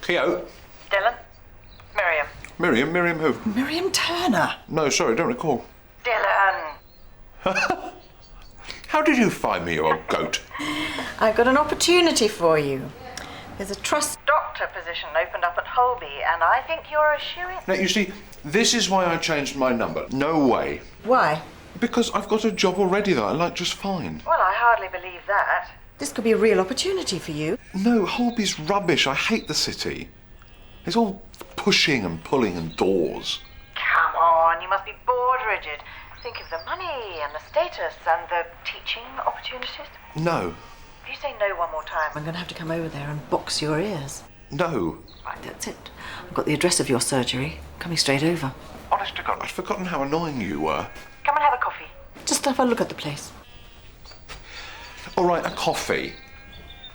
Keogh? Dylan? Miriam? Miriam who? Miriam Turner. No, sorry, don't recall. Dylan! How did you find me, you old goat? I've got an opportunity for you. There's a trust Doctor position opened up at Holby, and I think you're a shoo-in. Now, you see, this is why I changed my number. No way. Why? Because I've got a job already that I like just fine. Well, I hardly believe that. This could be a real opportunity for you. No, Holby's rubbish. I hate the city. It's all pushing and pulling and doors. Come on, you must be bored rigid. Think of the money and the status and the teaching opportunities. No. If you say no one more time... I'm going to have to come over there and box your ears. No. Right, that's it. I've got the address of your surgery. Coming straight over. Honest to God, I'd forgotten how annoying you were. Come and have a coffee. Just have a look at the place. All right, a coffee.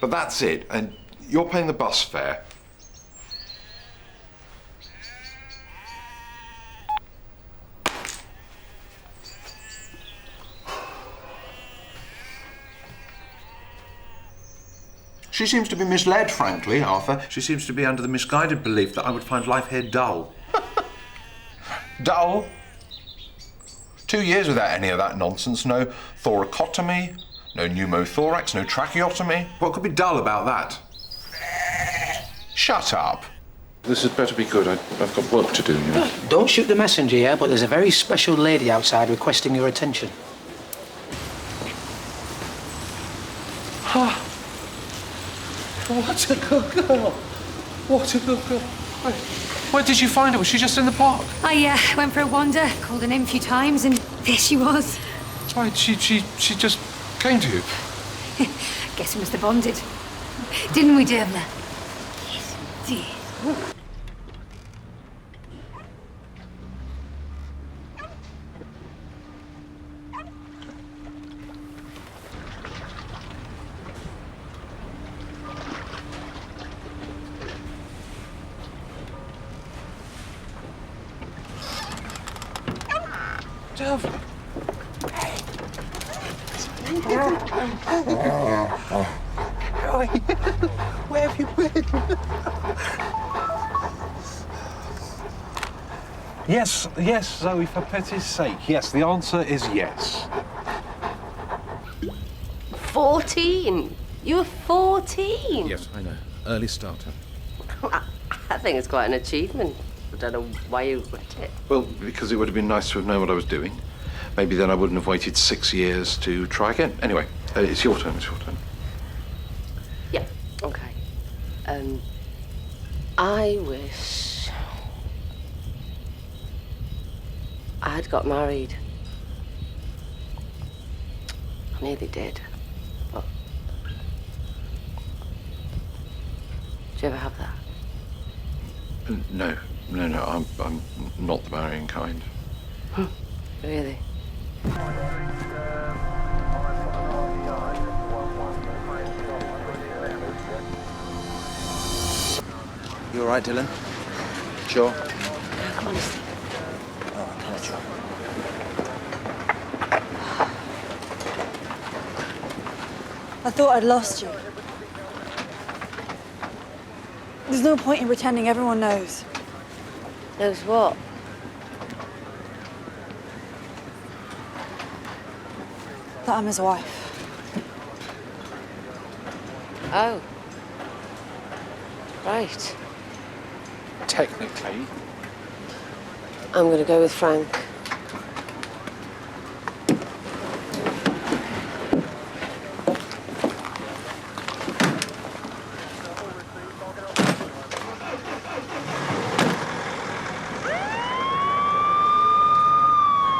But that's it, and you're paying the bus fare. She seems to be misled, frankly, Arthur. She seems to be under the misguided belief that I would find life here dull. Dull? 2 years without any of that nonsense. No thoracotomy, no pneumothorax, no tracheotomy. What could be dull about that? Shut up. This had better be good. I've got work to do, you know. Don't shoot the messenger, yeah, but there's a very special lady outside requesting your attention. What a good girl. What a good girl. Where did you find her? Was she just in the park? I went for a wander, called her name a few times, and there she was. Right, she just came to you. Guess we must have bonded. Didn't we, Dervla? Yes, we did. Dervla. Where have you been? Yes, Zoe, for pity's sake. Yes, the answer is yes. 14? You were 14? Yes, I know. Early starter. I think it's quite an achievement. I don't know why you regret it. Well, because it would have been nice to have known what I was doing. Maybe then I wouldn't have waited 6 years to try again. Anyway, it's your turn, Yeah, okay. I wish I'd got married. I nearly did. But do you ever have that? No, I'm not the marrying kind. Really? You all right, Dylan? Sure. Come on, listen. Oh, not sure. I thought I'd lost you. There's no point in pretending everyone knows. Knows what? That I'm his wife. Oh. Right. Technically. I'm going to go with Frank.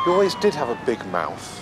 You always did have a big mouth.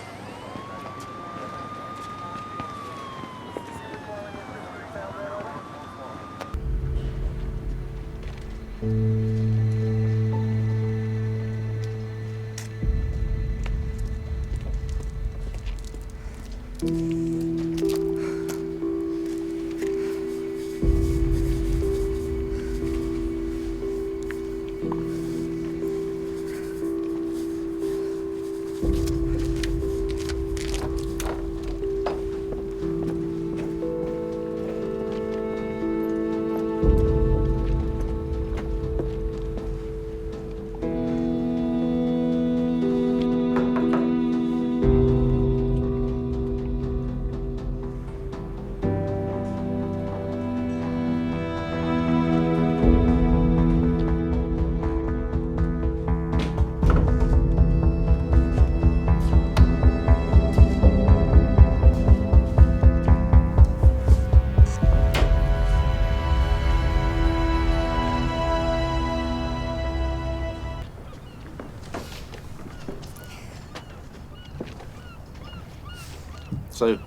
So,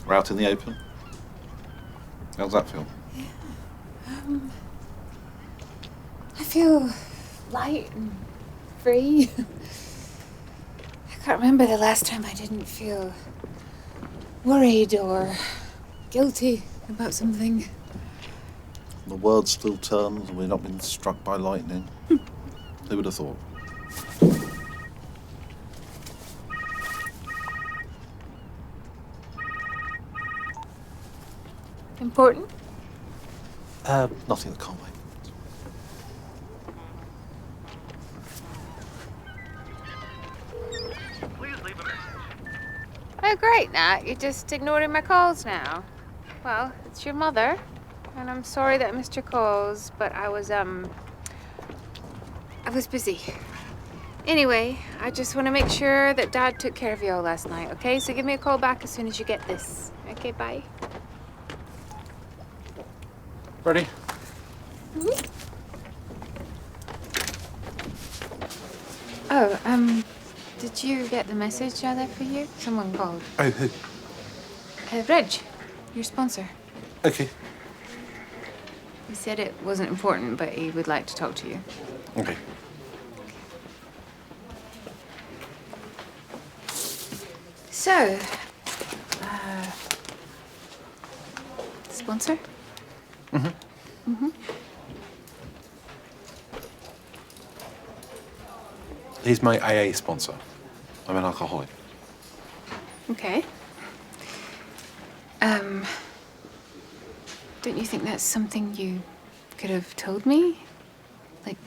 we're out in the open. How's that feel? I feel light and free. I can't remember the last time I didn't feel worried or guilty about something. The world still turns and we've not been struck by lightning. Who would have thought? Important? Nothing that can't wait. Oh, great, Nat. You're just ignoring my calls now. Well, it's your mother. And I'm sorry that I missed your calls, but I was busy. Anyway, I just want to make sure that Dad took care of you all last night, okay? So give me a call back as soon as you get this. Okay, bye. Ready? Oh, did you get the message I left for you? Someone called. Oh, who? Reg, your sponsor. Okay. He said it wasn't important, but he would like to talk to you. Okay. So, sponsor? He's my AA sponsor. I'm an alcoholic. Okay. Don't you think that's something you could have told me? Like,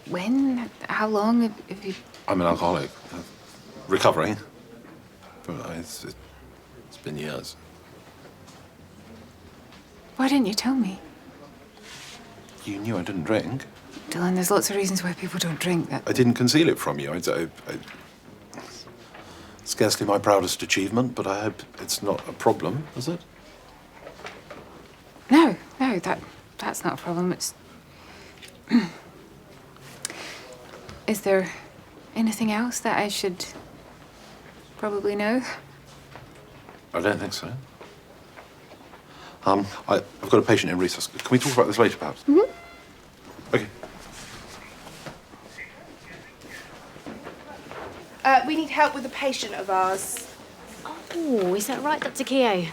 when? How long have you... I'm an alcoholic. Recovering. But it's been years. Why didn't you tell me? You knew I didn't drink. Dylan, there's lots of reasons why people don't drink. I didn't conceal it from you. Scarcely my proudest achievement, but I hope it's not a problem, is it? No, that's not a problem. It's... Is there anything else that I should probably know? I don't think so. I've got a patient in resus. Can we talk about this later, perhaps? Okay. We need help with a patient of ours. Oh, is that right, Dr. Keogh?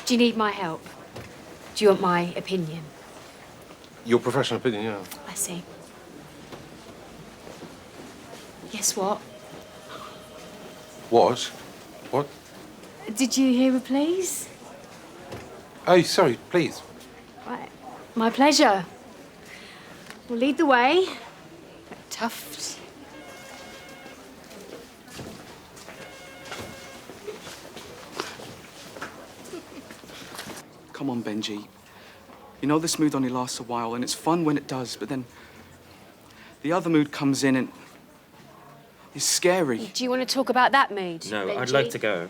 Do you need my help? Do you want my opinion? Your professional opinion, yeah. I see. Guess what? What? What? Did you hear a please? Oh, sorry, please. Right. My pleasure. We'll lead the way. Tuft. Come on, Benji. You know this mood only lasts a while, and it's fun when it does, but then the other mood comes in and it's scary. Do you want to talk about that mood? No, Benji? I'd like to go.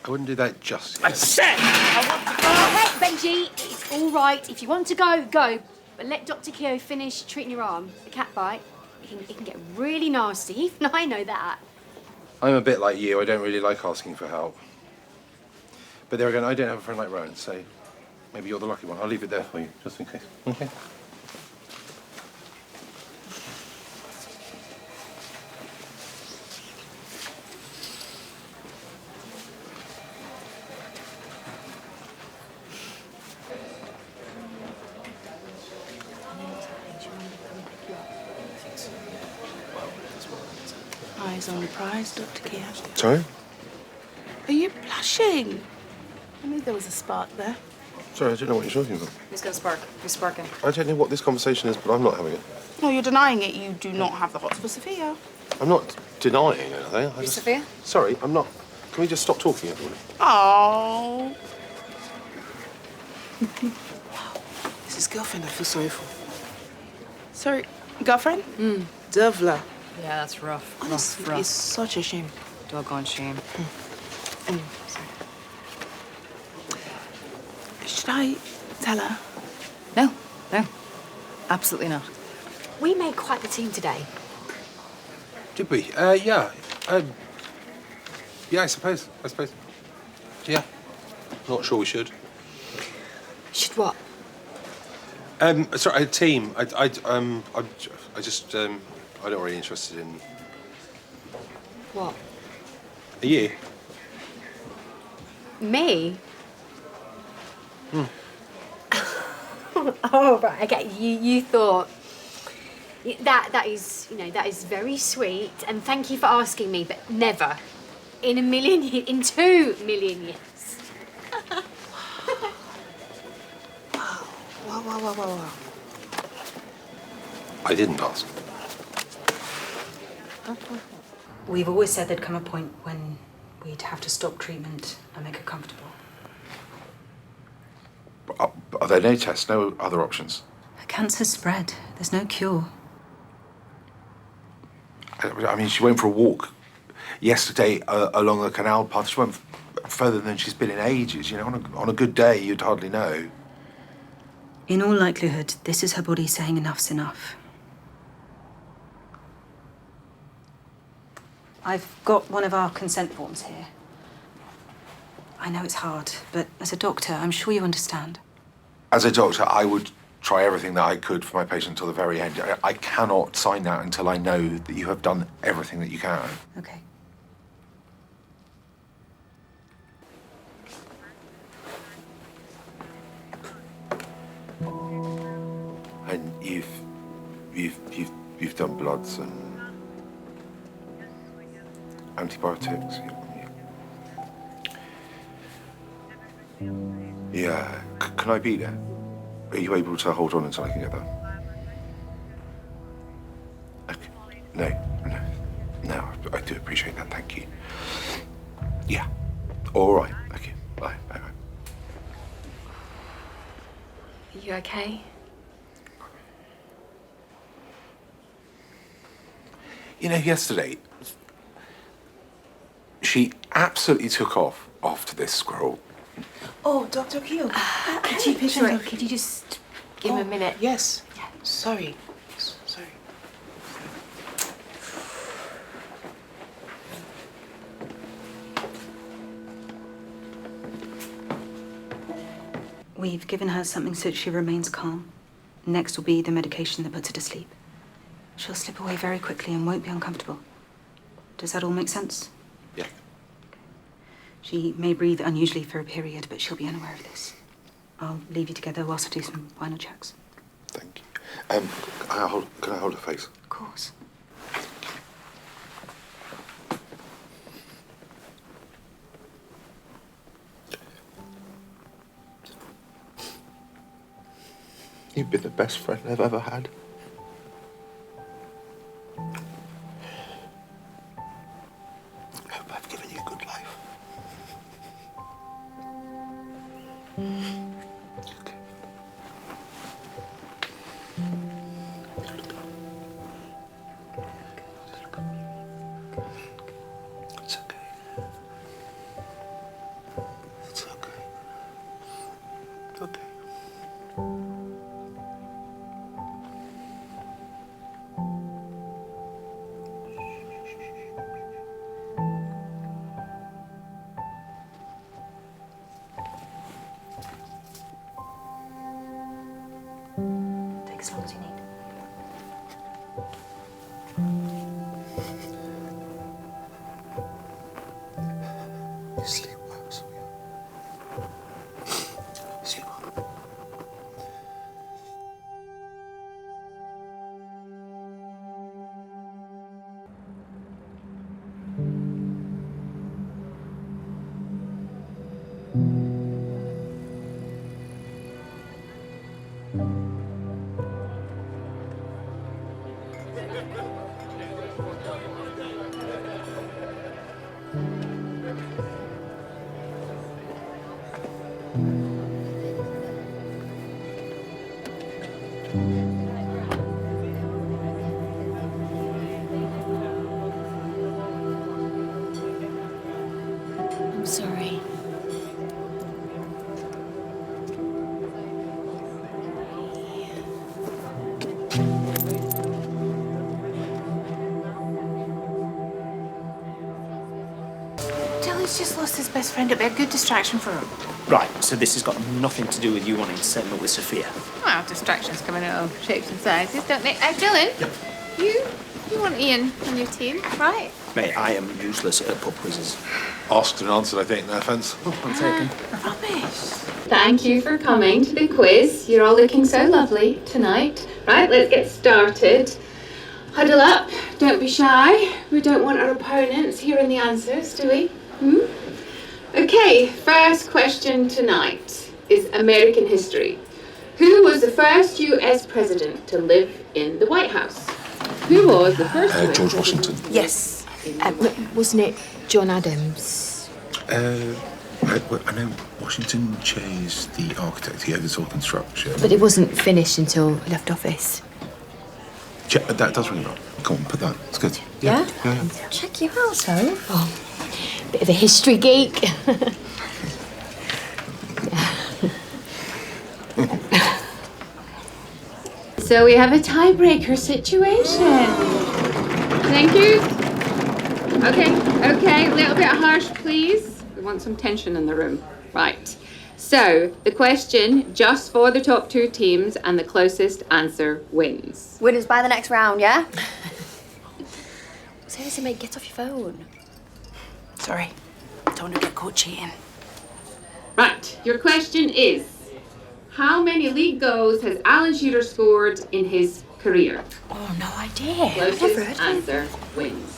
I wouldn't do that just I said I want to go! Hey, Benji, it's all right. If you want to go, go. But let Dr. Keogh finish treating your arm. A cat bite, it can get really nasty. Even I know that. I'm a bit like you. I don't really like asking for help. But there again, I don't have a friend like Rowan, so maybe you're the lucky one. I'll leave it there for you, just in case. Okay. Eyes on the prize, Dr. Keogh. Sorry? Are you blushing? I knew there was a spark there. Sorry, I don't know what you're talking about. Who's got a spark? Who's sparking? I don't know what this conversation is, but I'm not having it. No, you're denying it. You do not have the hots for Sophia. I'm not denying anything. Who's Sophia? Sorry, I'm not. Can we just stop talking, everybody? Oh. It's his girlfriend I feel sorry for. Sorry, girlfriend? Devla. Yeah, that's rough. Honestly, it's such a shame. Doggone shame. Anyway, sorry. Should I tell her? No, absolutely not. We made quite the team today. Did we? Yeah. Yeah, I suppose. Yeah. Not sure we should. Should what? Sorry, a team. I just, I'm not really interested in... What? Are you? Me? Oh, right, okay. You thought... That is, that is very sweet, and thank you for asking me, but never. In 2 million years. Wow. I didn't ask. We've always said there'd come a point when we'd have to stop treatment and make her comfortable. Are there no tests, no other options? Her cancer's spread. There's no cure. I mean, she went for a walk yesterday along the canal path. She went further than she's been in ages. On a good day, you'd hardly know. In all likelihood, this is her body saying enough's enough. I've got one of our consent forms here. I know it's hard, but as a doctor, I'm sure you understand. As a doctor, I would try everything that I could for my patient until the very end. I cannot sign that until I know that you have done everything that you can. Okay. And you've done bloods and antibiotics. Yeah. Can I be there? Are you able to hold on until I can get there? Okay. No, I do appreciate that, thank you. Yeah. All right, okay, bye. You okay? Yesterday, she absolutely took off after this squirrel. Oh, Dr. Keogh. Could you just give him a minute? Yes. Yeah. Sorry. We've given her something so that she remains calm. Next will be the medication that puts her to sleep. She'll slip away very quickly and won't be uncomfortable. Does that all make sense? Yeah. She may breathe unusually for a period, but she'll be unaware of this. I'll leave you together whilst I do some final checks. Thank you. Can I hold her face? Of course. You've been the best friend I've ever had. I hope I've given you a good life. It's okay. It's okay. It's okay. Take as long as you need. Sleep well, sweetheart. Sleep well. I'm sorry. just lost his best friend. It'll be a good distraction for him. Right, so this has got nothing to do with you wanting to settle up with Sophia. Well, distractions come in all shapes and sizes, don't they? Dylan, you want Ian on your team, right? Mate, I am useless at pub quizzes. Asked and answered, I think. No offence. I'm taken. Rubbish. Thank you for coming to the quiz. You're all looking so lovely tonight. Right, let's get started. Huddle up. Don't be shy. We don't want our opponents hearing the answers, do we? Okay, first question tonight is American history. Who was the first U.S. president to live in the White House? Who was the first US George Washington. Yes. Wasn't it John Adams? I know Washington chose the architect. He oversaw construction. But it wasn't finished until he left office. That does ring a bell. Come on, put that. It's good. Yeah? Check you out, so. Oh, bit of a history geek. So we have a tiebreaker situation. Thank you. Okay, a little bit harsh, please. We want some tension in the room. Right. So, the question, just for the top two teams, and the closest answer wins. Winners by the next round, yeah? Seriously, mate, get off your phone. Sorry, don't want to get caught cheating. Right, your question is, how many league goals has Alan Shearer scored in his career? Oh, no idea. Closest answer wins.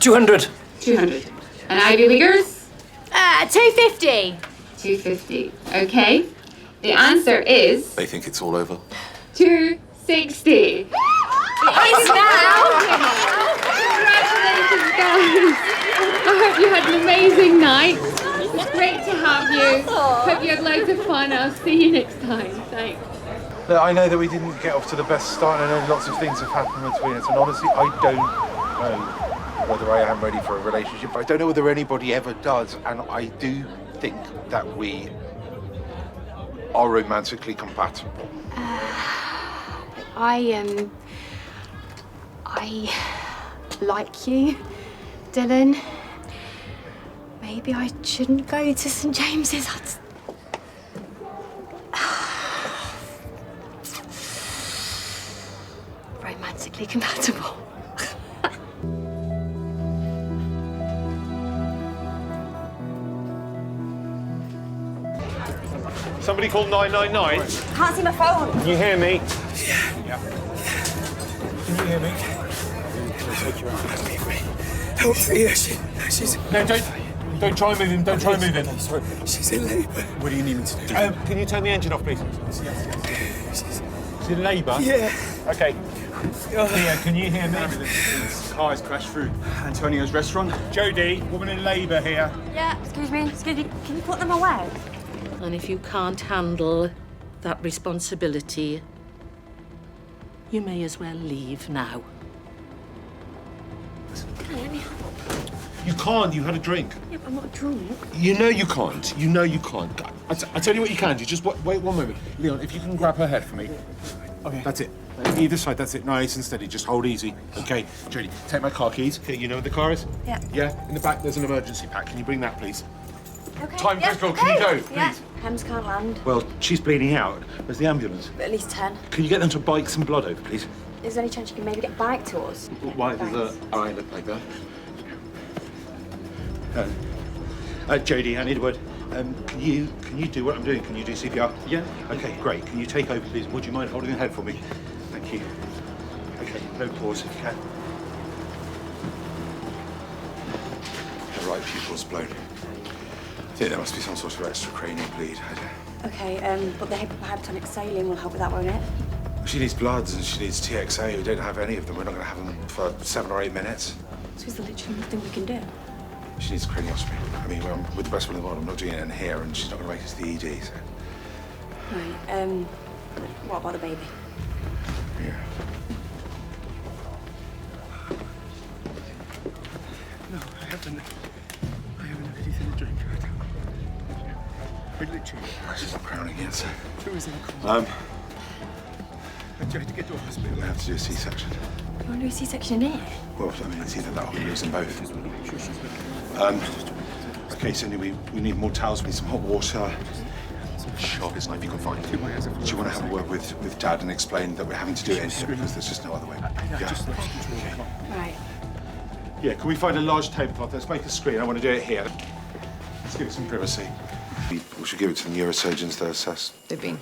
200. 200. And Ivy Leaguers? 250. 250. Okay. The answer is They think it's all over. 260. It is now. Congratulations, guys. I hope you had an amazing night. It's great to have you. Hope you had loads of fun. I'll see you next time. Thanks. Look, I know that we didn't get off to the best start, and I know lots of things have happened between us, and honestly, I don't know whether I am ready for a relationship. I don't know whether anybody ever does, and I do think that we are romantically compatible. I like you, Dylan. Maybe I shouldn't go to St. James's. Romantically compatible. Somebody call 999. Can't see my phone. Can you hear me? Yeah. Can you hear me? I'll take you out. Help her, she's... No, don't try moving. Don't try moving. Sorry, she's in labour. What do you need me to do? Can you turn the engine off, please? She's in labour? Yeah. Okay. Leah, can you hear me? This car has crashed through Antonio's restaurant. Jodie, woman in labour here. Yeah, excuse me. Can you put them away? And if you can't handle that responsibility, you may as well leave now. You can't. You had a drink. Yeah, but I'm not drunk. You know you can't. You know you can't. I tell you what you can do. Just wait one moment. Leon, if you can grab her head for me. Okay. That's it. Either side, that's it. Nice and steady. Just hold easy. Okay. Jodie, take my car keys. Okay, you know where the car is? Yeah. Yeah? In the back, there's an emergency pack. Can you bring that, please? Okay. Time yeah, goes wrong. okay. Can you go, please? Yeah. Hems can't land. Well, she's bleeding out. Where's the ambulance? At least 10. Can you get them to bike some blood over, please? Is there any chance you can maybe get a bike to us? Why? There's a... All right, look like that. Jodie, I need a word. Can you do what I'm doing? Can you do CPR? Yeah. Okay, great. Can you take over, please? Would you mind holding her head for me? Thank you. Okay, no pause if you can. Her right pupil's blown. I think there must be some sort of extracranial bleed. Okay, but the hypotonic saline will help with that, won't it? She needs bloods and she needs TXA. We don't have any of them. We're not going to have them for 7 or 8 minutes. So is there literally nothing we can do? She needs a craniotomy. I mean, well, with the best will in the world, I'm not doing it in here, and she's not going to make it to the ED, so... Right, what about the baby? Yeah. No, I haven't had anything to drink. I literally... She's not crowning yet, so... Who is in the car? I tried to get to a hospital. We have to do a C-section. You want to do a C-section here? Well, I mean, it's either that or we lose them both. Okay, Cindy, we need more towels, we need some hot water. Some sharpest knife you can find. Do you want to have a word with Dad and explain that we're having to do it in here because there's just no other way? Yeah. Right. Yeah, can we find a large tablecloth? Let's make a screen. I want to do it here. Let's give it some privacy. We should give it to the neurosurgeons to assess. They've been.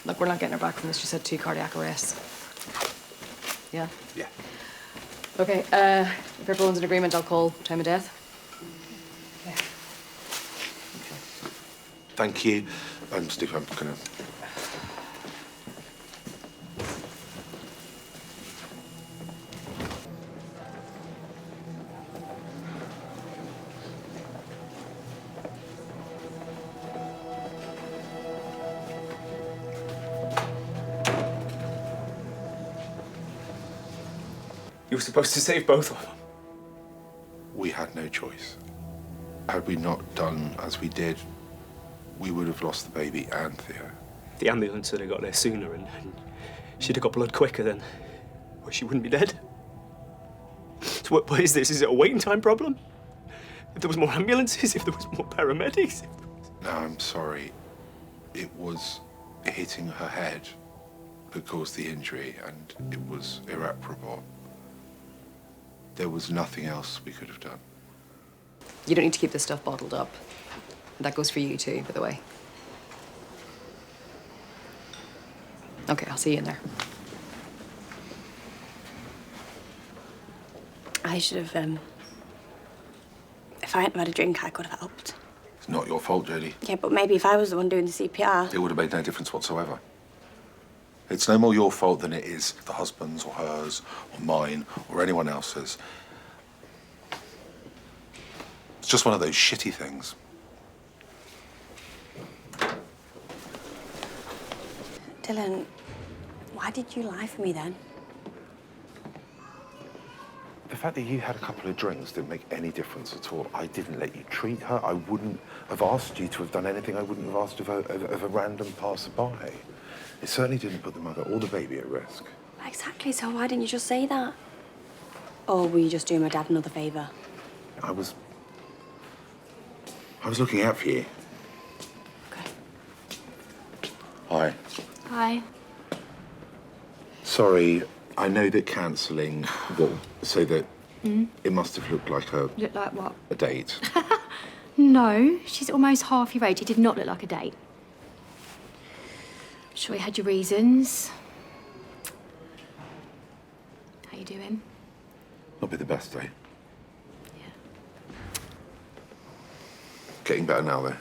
Look, we're not getting her back from this. She said 2 cardiac arrests. Yeah? Yeah. Okay, if everyone's in agreement, I'll call time of death. Thank you. Steve, I'm gonna... You were supposed to save both of them. We had no choice. Had we not done as we did, we would have lost the baby and Theo. The ambulance would have got there sooner and she'd have got blood quicker, then well, she wouldn't be dead. So what is this? Is it a waiting time problem? If there was more ambulances, if there was more paramedics? No, I'm sorry. It was hitting her head that caused the injury, and it was irreparable. There was nothing else we could have done. You don't need to keep this stuff bottled up. That goes for you too, by the way. Okay, I'll see you in there. I should have, if I hadn't had a drink, I could have helped. It's not your fault, Jodie. Yeah, but maybe if I was the one doing the CPR... It would have made no difference whatsoever. It's no more your fault than it is the husband's or hers or mine or anyone else's. It's just one of those shitty things. Dylan, why did you lie for me then? The fact that you had a couple of drinks didn't make any difference at all. I didn't let you treat her. I wouldn't have asked you to have done anything I wouldn't have asked of a random passerby. It certainly didn't put the mother or the baby at risk. Exactly, so why didn't you just say that? Or were you just doing my dad another favour? I was looking out for you. Okay. Hi. Hi. Sorry, I know that cancelling, well, so that it must have looked like a Look like what? a date. No, she's almost half your age. It did not look like a date. I'm sure you had your reasons. How you doing? Not be the best day. Yeah. Getting better now, though.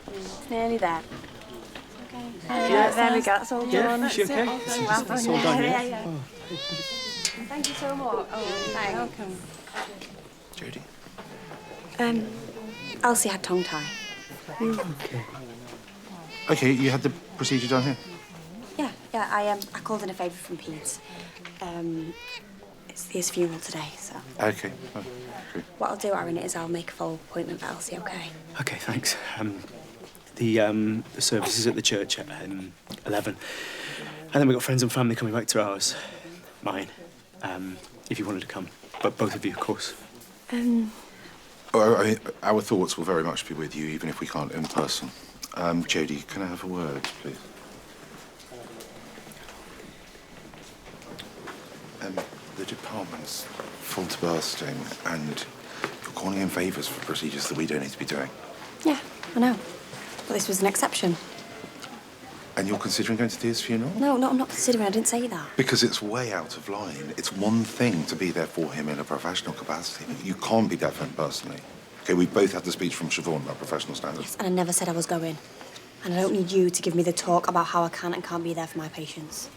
It's nearly there. Okay. Yeah, there we go. That's all done. Yeah, is she okay? It's all done, yeah? Oh. Thank you so much. Oh, thanks. Welcome. Jodie? Elsie had tongue tie. Okay, you had the procedure done here? Yeah, I called in a favour from Pete. It's his funeral today, so... Okay. Oh, okay. What I'll do, Aaron, is I'll make a full appointment for Elsie, okay? Okay, thanks. The service is at the church at 11. And then we've got friends and family coming back to ours. Mine. If you wanted to come. But both of you, of course. Oh, I mean, our thoughts will very much be with you, even if we can't in person. Jodie, can I have a word, please? The department's full to bursting, and you're calling in favours for procedures that we don't need to be doing. Yeah, I know. But this was an exception. And you're considering going to Thea's funeral? No, I'm not considering. I didn't say that. Because it's way out of line. It's one thing to be there for him in a professional capacity. You can't be there for him personally. Okay, we both had the speech from Siobhan about professional standards. Yes, and I never said I was going. And I don't need you to give me the talk about how I can and can't be there for my patients.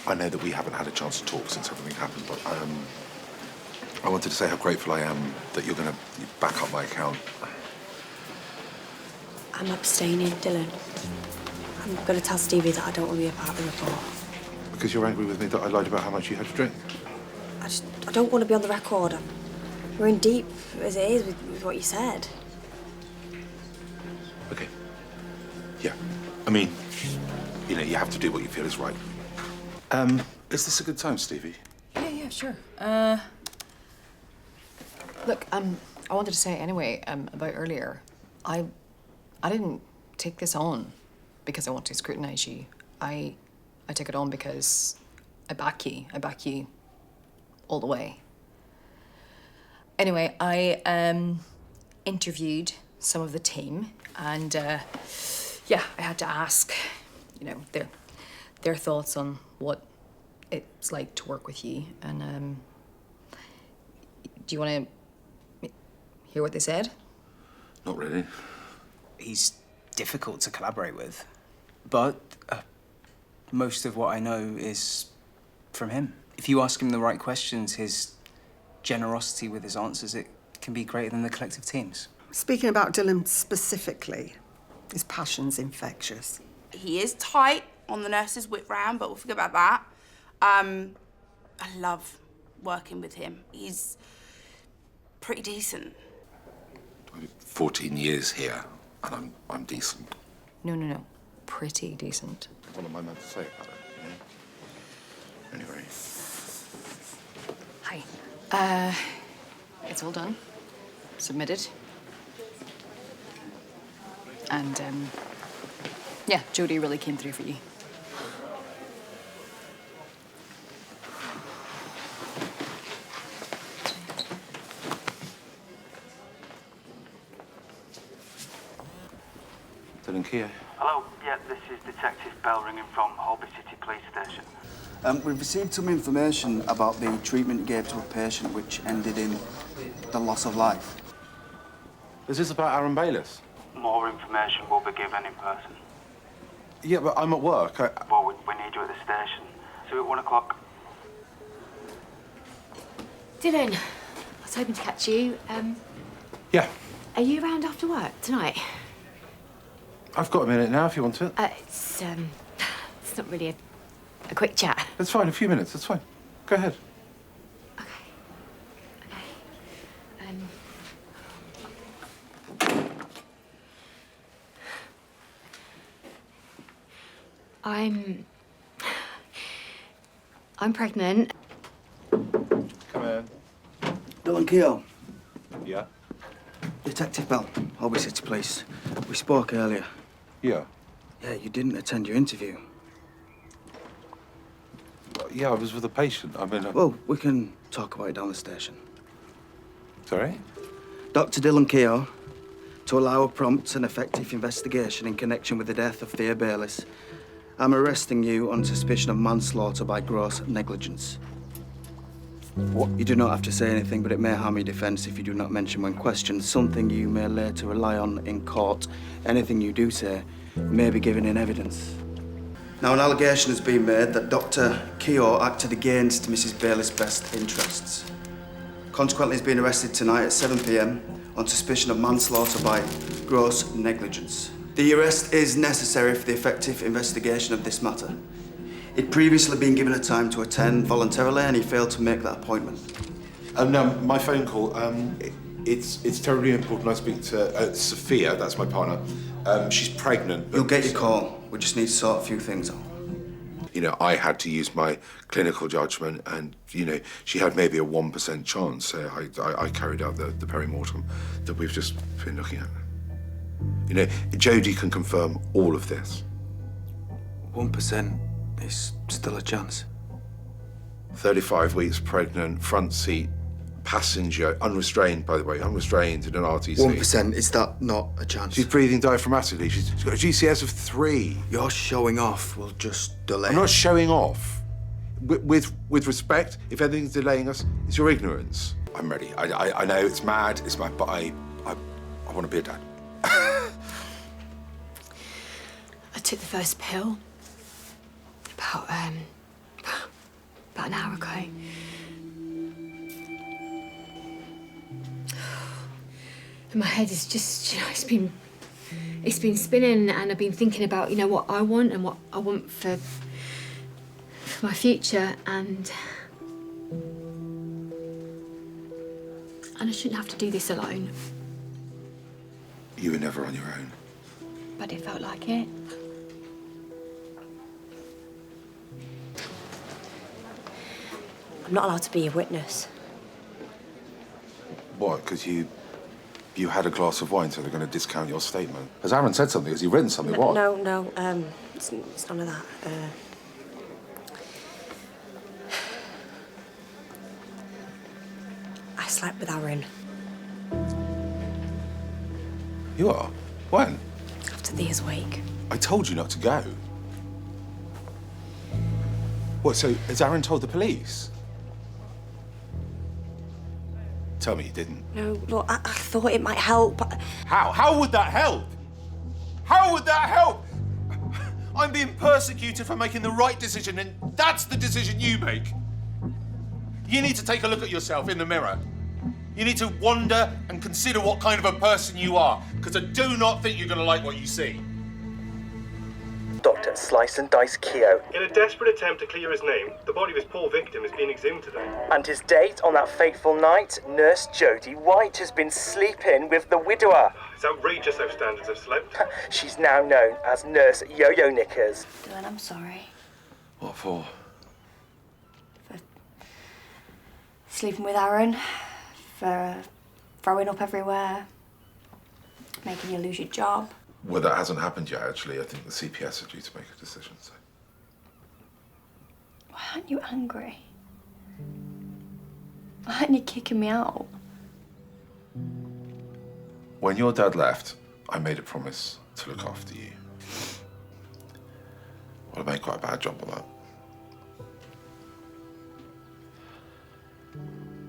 I know that we haven't had a chance to talk since everything happened, but I wanted to say how grateful I am that you're going to back up my account. I'm abstaining, Dylan. I'm going to tell Stevie that I don't want to be a part of the report. Because you're angry with me that I lied about how much you had to drink? I don't want to be on the record. We're in deep as it is with what you said. Okay. Yeah. I mean, you know, you have to do what you feel is right. Is this a good time, Stevie? Yeah, sure. Look, I wanted to say anyway, about earlier. I didn't take this on because I want to scrutinize you. I take it on because I back you. I back you all the way. Anyway, I interviewed some of the team, and yeah, I had to ask, you know, their thoughts on what it's like to work with you. And do you want to hear what they said? Not really. He's difficult to collaborate with, but most of what I know is from him. If you ask him the right questions, his generosity with his answers, it can be greater than the collective teams. Speaking about Dylan specifically, his passion's infectious. He is tight on the nurse's whip round, but we'll forget about that. I love working with him. He's pretty decent. 14 years here, and I'm decent. No. Pretty decent. What am I meant to say about it? You know? Anyway. Hi. It's all done. Submitted. And, yeah, Jodie really came through for you. Dylan Keogh. Hello, yeah, this is Detective Bell ringing from Holby City Police Station. We've received some information about the treatment you gave to a patient which ended in the loss of life. Is this about Aaron Bayliss? More information will be given in person. Yeah, but I'm at work. Well, we need you at the station. So at 1 o'clock. Dylan, I was hoping to catch you. Yeah. Are you around after work tonight? I've got a minute now if you want it. It's not really a quick chat. It's fine, a few minutes, it's fine. Go ahead. I'm pregnant. Come in. Dylan Keogh. Yeah? Detective Bell, Holby City Police. We spoke earlier. Yeah? Yeah, you didn't attend your interview. Yeah, I was with a patient. I mean... Well, we can talk about it down the station. Sorry? Dr. Dylan Keogh, to allow a prompt and effective investigation in connection with the death of Thea Bayliss, I'm arresting you on suspicion of manslaughter by gross negligence. What? You do not have to say anything, but it may harm your defence if you do not mention when questioned something you may later rely on in court. Anything you do say may be given in evidence. Now, an allegation has been made that Dr. Keogh acted against Mrs. Bayliss' best interests. Consequently, he's been arrested tonight at 7 p.m. on suspicion of manslaughter by gross negligence. The arrest is necessary for the effective investigation of this matter. He'd previously been given a time to attend voluntarily, and he failed to make that appointment. My phone call, it's terribly important I speak to Sophia, that's my partner. She's pregnant, but... You'll get your call. We just need to sort a few things out. You know, I had to use my clinical judgment, and, you know, she had maybe a 1% chance, so I carried out the peri-mortem that we've just been looking at. You know, Jodie can confirm all of this. 1% is still a chance. 35 weeks pregnant, front seat, passenger, unrestrained, by the way, unrestrained in an RTC. 1%, is that not a chance? She's breathing diaphragmatically. She's got a GCS of 3. You're showing off. We'll just delay. I'm not showing off. With respect, if anything's delaying us, it's your ignorance. I'm ready. I know it's mad, but I want to be a dad. I took the first pill about an hour ago. And my head is just, you know, it's been spinning, and I've been thinking about, you know, what I want and what I want for my future, and And I shouldn't have to do this alone. You were never on your own. But it felt like it. I'm not allowed to be a witness. What? Because you had a glass of wine, so they're going to discount your statement. Has Aaron said something? Has he written something? What? No, it's none of that. I slept with Aaron. You are? When? After Thea's wake. I told you not to go. What, so has Aaron told the police? Tell me you didn't. No, look, I thought it might help. How? How would that help? How would that help? I'm being persecuted for making the right decision, and that's the decision you make. You need to take a look at yourself in the mirror. You need to wonder and consider what kind of a person you are, because I do not think you're going to like what you see. Dr. Slice and Dice Keogh. In a desperate attempt to clear his name, the body of his poor victim has been exhumed today. And his date on that fateful night, Nurse Jodie White has been sleeping with the widower. It's outrageous how standards have slipped. She's now known as Nurse Yo-Yo Knickers. Dylan, I'm sorry. What for? For sleeping with Aaron. For throwing up everywhere. Making you lose your job. Well, that hasn't happened yet, actually. I think the CPS are due to make a decision, so... Why aren't you angry? Why aren't you kicking me out? When your dad left, I made a promise to look after you. Well, I made quite a bad job of that.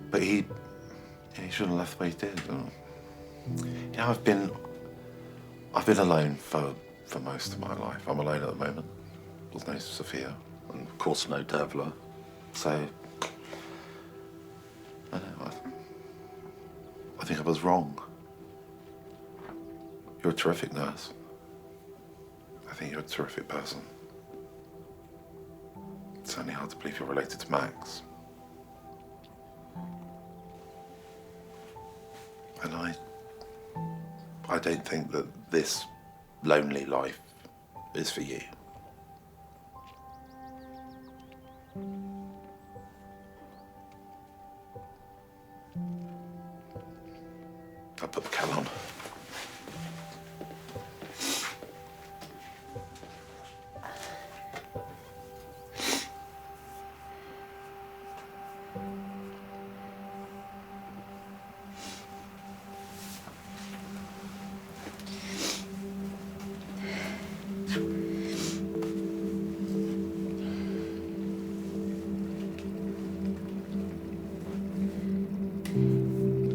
But he shouldn't have left the way he did. You know, I've been alone for most of my life. I'm alone at the moment. There's no Sophia, and of course no Devla. So, I don't know, I think I was wrong. You're a terrific nurse. I think you're a terrific person. It's only hard to believe you're related to Max. And I don't think that this lonely life is for you. I'll put the kettle on.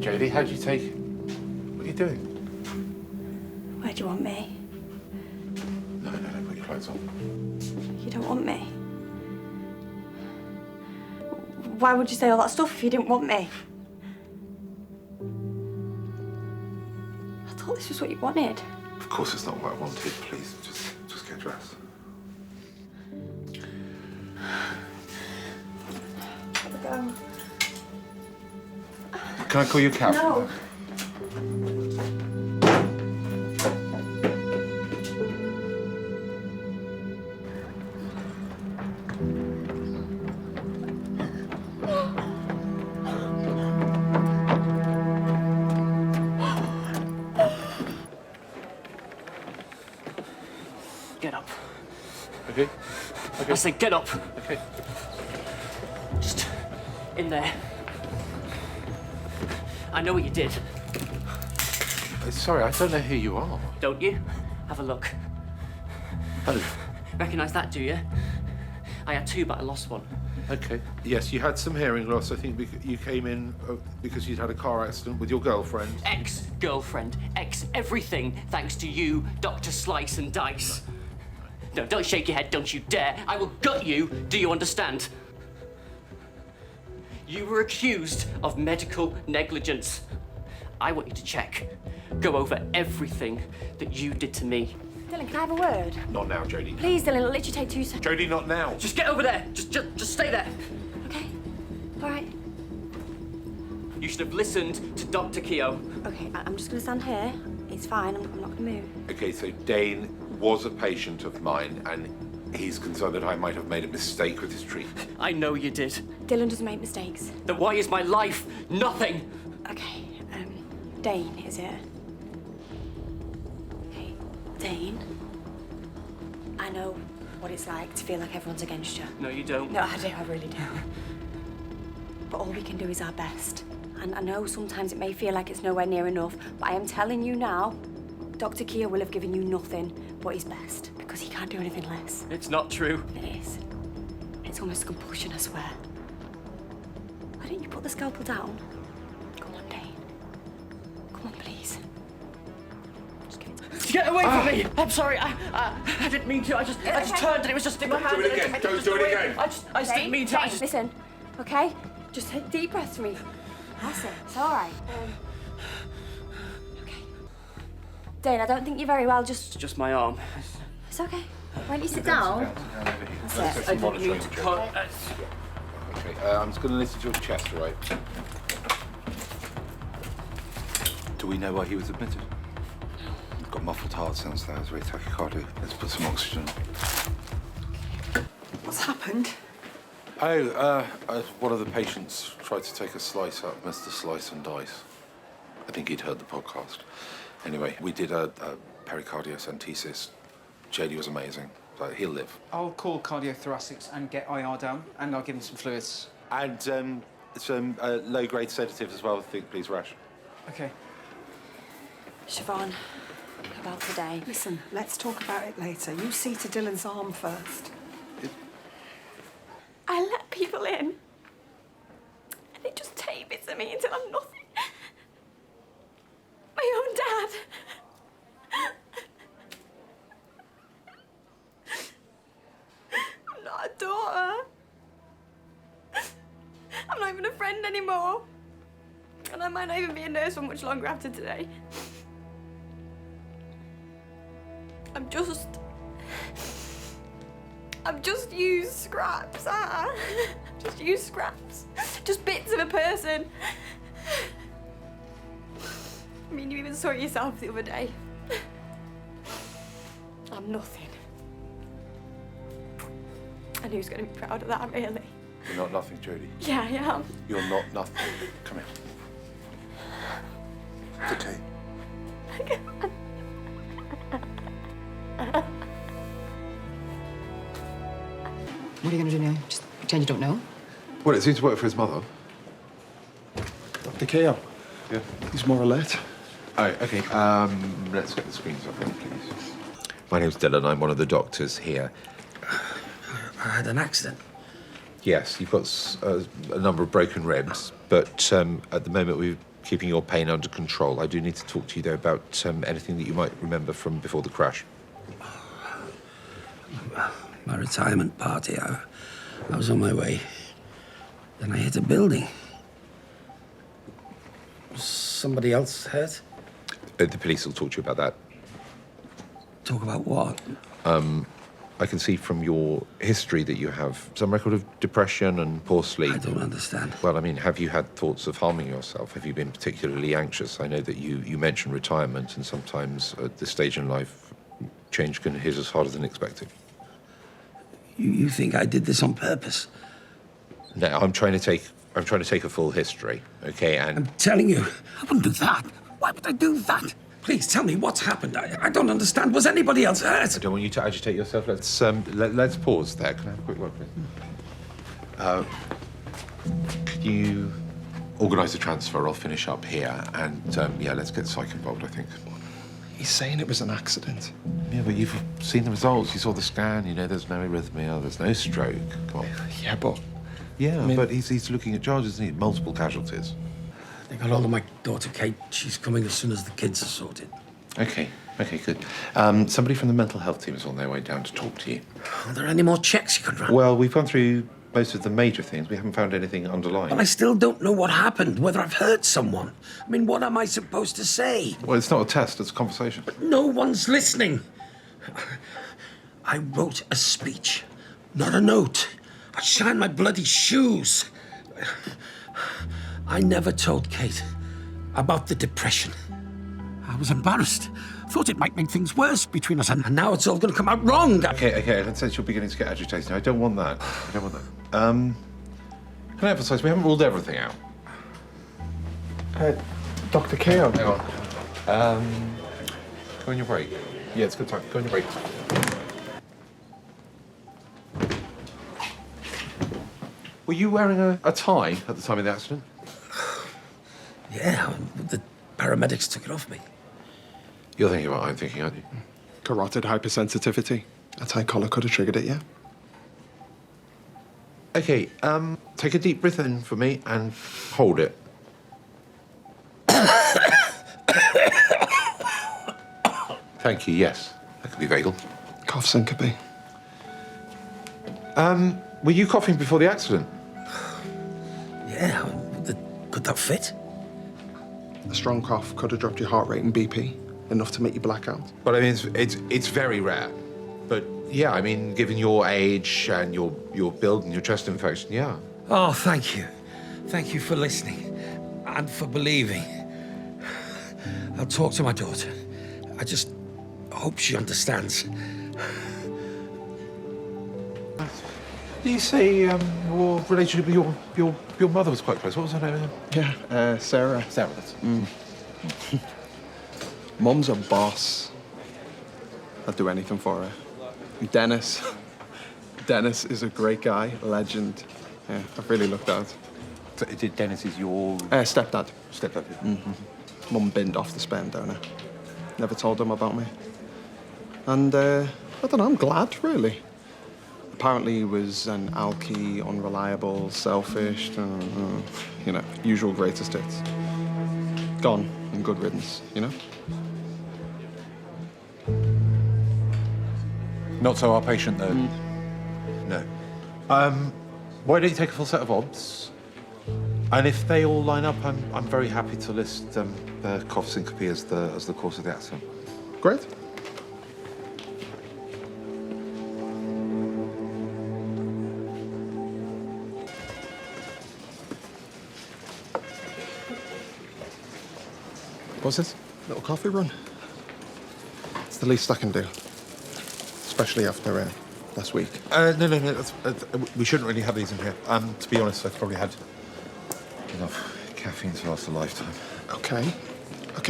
Jodie, how'd you take it? What are you doing? Where do you want me? No, put your clothes on. You don't want me? Why would you say all that stuff if you didn't want me? I thought this was what you wanted. Of course it's not what I wanted. Please, just get dressed. Gotta go. Can I call you a cab? No. Get up. Okay. I say get up. Okay. Just in there. I know what you did. Sorry, I don't know who you are. Don't you? Have a look. Oh. Recognise that, do you? I had two, but I lost one. Okay. Yes, you had some hearing loss. I think you came in because you'd had a car accident with your girlfriend. Ex-girlfriend. Ex-everything, thanks to you, Dr. Slice and Dice. No, don't shake your head, don't you dare. I will gut you, do you understand? You were accused of medical negligence. I want you to check. Go over everything that you did to me. Dylan, can I have a word? Not now, Jodie. Please, Dylan, it'll literally take 2 seconds. Jodie, not now. Just get over there. Just stay there. Okay. All right. You should have listened to Dr. Keogh. Okay, I'm just going to stand here. It's fine. I'm not going to move. Okay, so Dane was a patient of mine, and he's concerned that I might have made a mistake with his treatment. I know you did. Dylan doesn't make mistakes. Then why is my life nothing? Okay, Dane, is it? Hey, Dane. I know what it's like to feel like everyone's against you. No, you don't. No, I do. I really do. But all we can do is our best. And I know sometimes it may feel like it's nowhere near enough, but I am telling you now, Dr. Keogh will have given you nothing but his best, because he can't do anything less. It's not true. It is. It's almost a compulsion, I swear. Why don't you put the scalpel down? Come on, Dane. Come on, please. Just give it to me. Get away from me! I'm sorry. I didn't mean to. I just turned and it was just in my hand. Do it again. Don't do it again. I just didn't mean to. Dane, listen, okay? Just take deep breaths for me. That's it. It's all right. Okay. Dane, I don't think you're very well. Just my arm. It's okay. Why don't you sit down? That's it. I don't need to cut. Okay, I'm just going to listen to your chest, all right? Do we know why he was admitted? He's got muffled heart sounds there. It's very tachycardia. Let's put some oxygen. What's happened? Oh, one of the patients tried to take a slice out of Mr. Slice and Dice. I think he'd heard the podcast. Anyway, we did a pericardiocentesis. JD was amazing. So he'll live. I'll call cardiothoracics and get IR down, and I'll give him some fluids. And some low-grade sedatives as well, I think, please, Rash. Okay. Siobhan, about today. Listen, let's talk about it later. You see to Dylan's arm first. I let people in, and they just take bits of me until I'm nothing. My own dad. I'm not a daughter. I'm not even a friend anymore. And I might not even be a nurse for much longer after today. I'm just used scraps, Just used scraps. Just bits of a person. I mean, you even saw it yourself the other day. I'm nothing. And who's going to be proud of that, really? You're not nothing, Jodie. Yeah, I am. You're not nothing. Come here. It's okay. What are you going to do now? Just pretend you don't know? Well, it seems to work for his mother. Dr. Keogh. Yeah? He's more alert. Oh, okay. Let's get the screens up then, please. My name's Dylan. I'm one of the doctors here. I had an accident. Yes, you've got a number of broken ribs, but at the moment we're keeping your pain under control. I do need to talk to you, though, about anything that you might remember from before the crash. My retirement party. I was on my way. Then I hit a building. Was somebody else hurt? The police will talk to you about that. Talk about what? I can see from your history that you have some record of depression and poor sleep. I don't understand. Well, I mean, have you had thoughts of harming yourself? Have you been particularly anxious? I know that you mentioned retirement, and sometimes at this stage in life, change can hit us harder than expected. You think I did this on purpose? No, I'm trying to take a full history, okay? And I'm telling you, I wouldn't do that. Why would I do that? Please tell me what's happened. I don't understand. Was anybody else hurt? I don't want you to agitate yourself. Let's pause there. Can I have a quick word, please? Can you organise a transfer? I'll finish up here, and yeah, let's get psych involved, I think. He's saying it was an accident. Yeah, but you've seen the results. You saw the scan. You know there's no arrhythmia. There's no stroke. Come on. Yeah, but... Yeah, I mean, but he's looking at charges. He multiple casualties. They got hold of my daughter, Kate. She's coming as soon as the kids are sorted. Okay, good. Somebody from the mental health team is on their way down to talk to you. Are there any more checks you could run? Well, we've gone through most of the major things. We haven't found anything underlying. But I still don't know what happened, whether I've hurt someone. I mean, what am I supposed to say? Well, it's not a test, it's a conversation. But no one's listening. I wrote a speech, not a note. I shined my bloody shoes. I never told Kate about the depression. I was embarrassed. Thought it might make things worse between us, and now it's all going to come out wrong. Okay, let's say you're beginning to get agitated. I don't want that. Can I emphasise, we haven't ruled everything out. Dr. Keogh. Hang on. Go on your break. Yeah, it's a good time. Go on your break. Were you wearing a tie at the time of the accident? Yeah, the paramedics took it off me. You're thinking what I'm thinking, aren't you? Carotid hypersensitivity. A tight collar could have triggered it, yeah? Okay, take a deep breath in for me and hold it. Thank you, yes. That could be vagal. Cough syncope. Were you coughing before the accident? Yeah, could that fit? A strong cough could have dropped your heart rate and BP, enough to make you black out. But I mean, it's very rare. But yeah, I mean, given your age and your build and your chest infection, yeah. Oh, thank you. Thank you for listening and for believing. I'll talk to my daughter. I just hope she understands. Do you say your relationship with your mother was quite close? What was her name again? Yeah, Sarah. Sarah, that's it. Mum's a boss. I'd do anything for her. Dennis. Dennis is a great guy, legend. Yeah, I've really looked out. So, Dennis is your... Stepdad. Stepdad. Mum binned off the sperm donor. Never told him about me. And, I don't know, I'm glad, really. Apparently he was an alky, unreliable, selfish, you know, usual greatest hits. Gone and good riddance, you know? Not so our patient, though. No. Why don't you take a full set of obs? And if they all line up, I'm very happy to list the cough syncope as the cause of the accident. Great. What's this? Little coffee run. It's the least I can do. Especially after last week. No. We shouldn't really have these in here. To be honest, I've probably had enough caffeine to last a lifetime. Okay,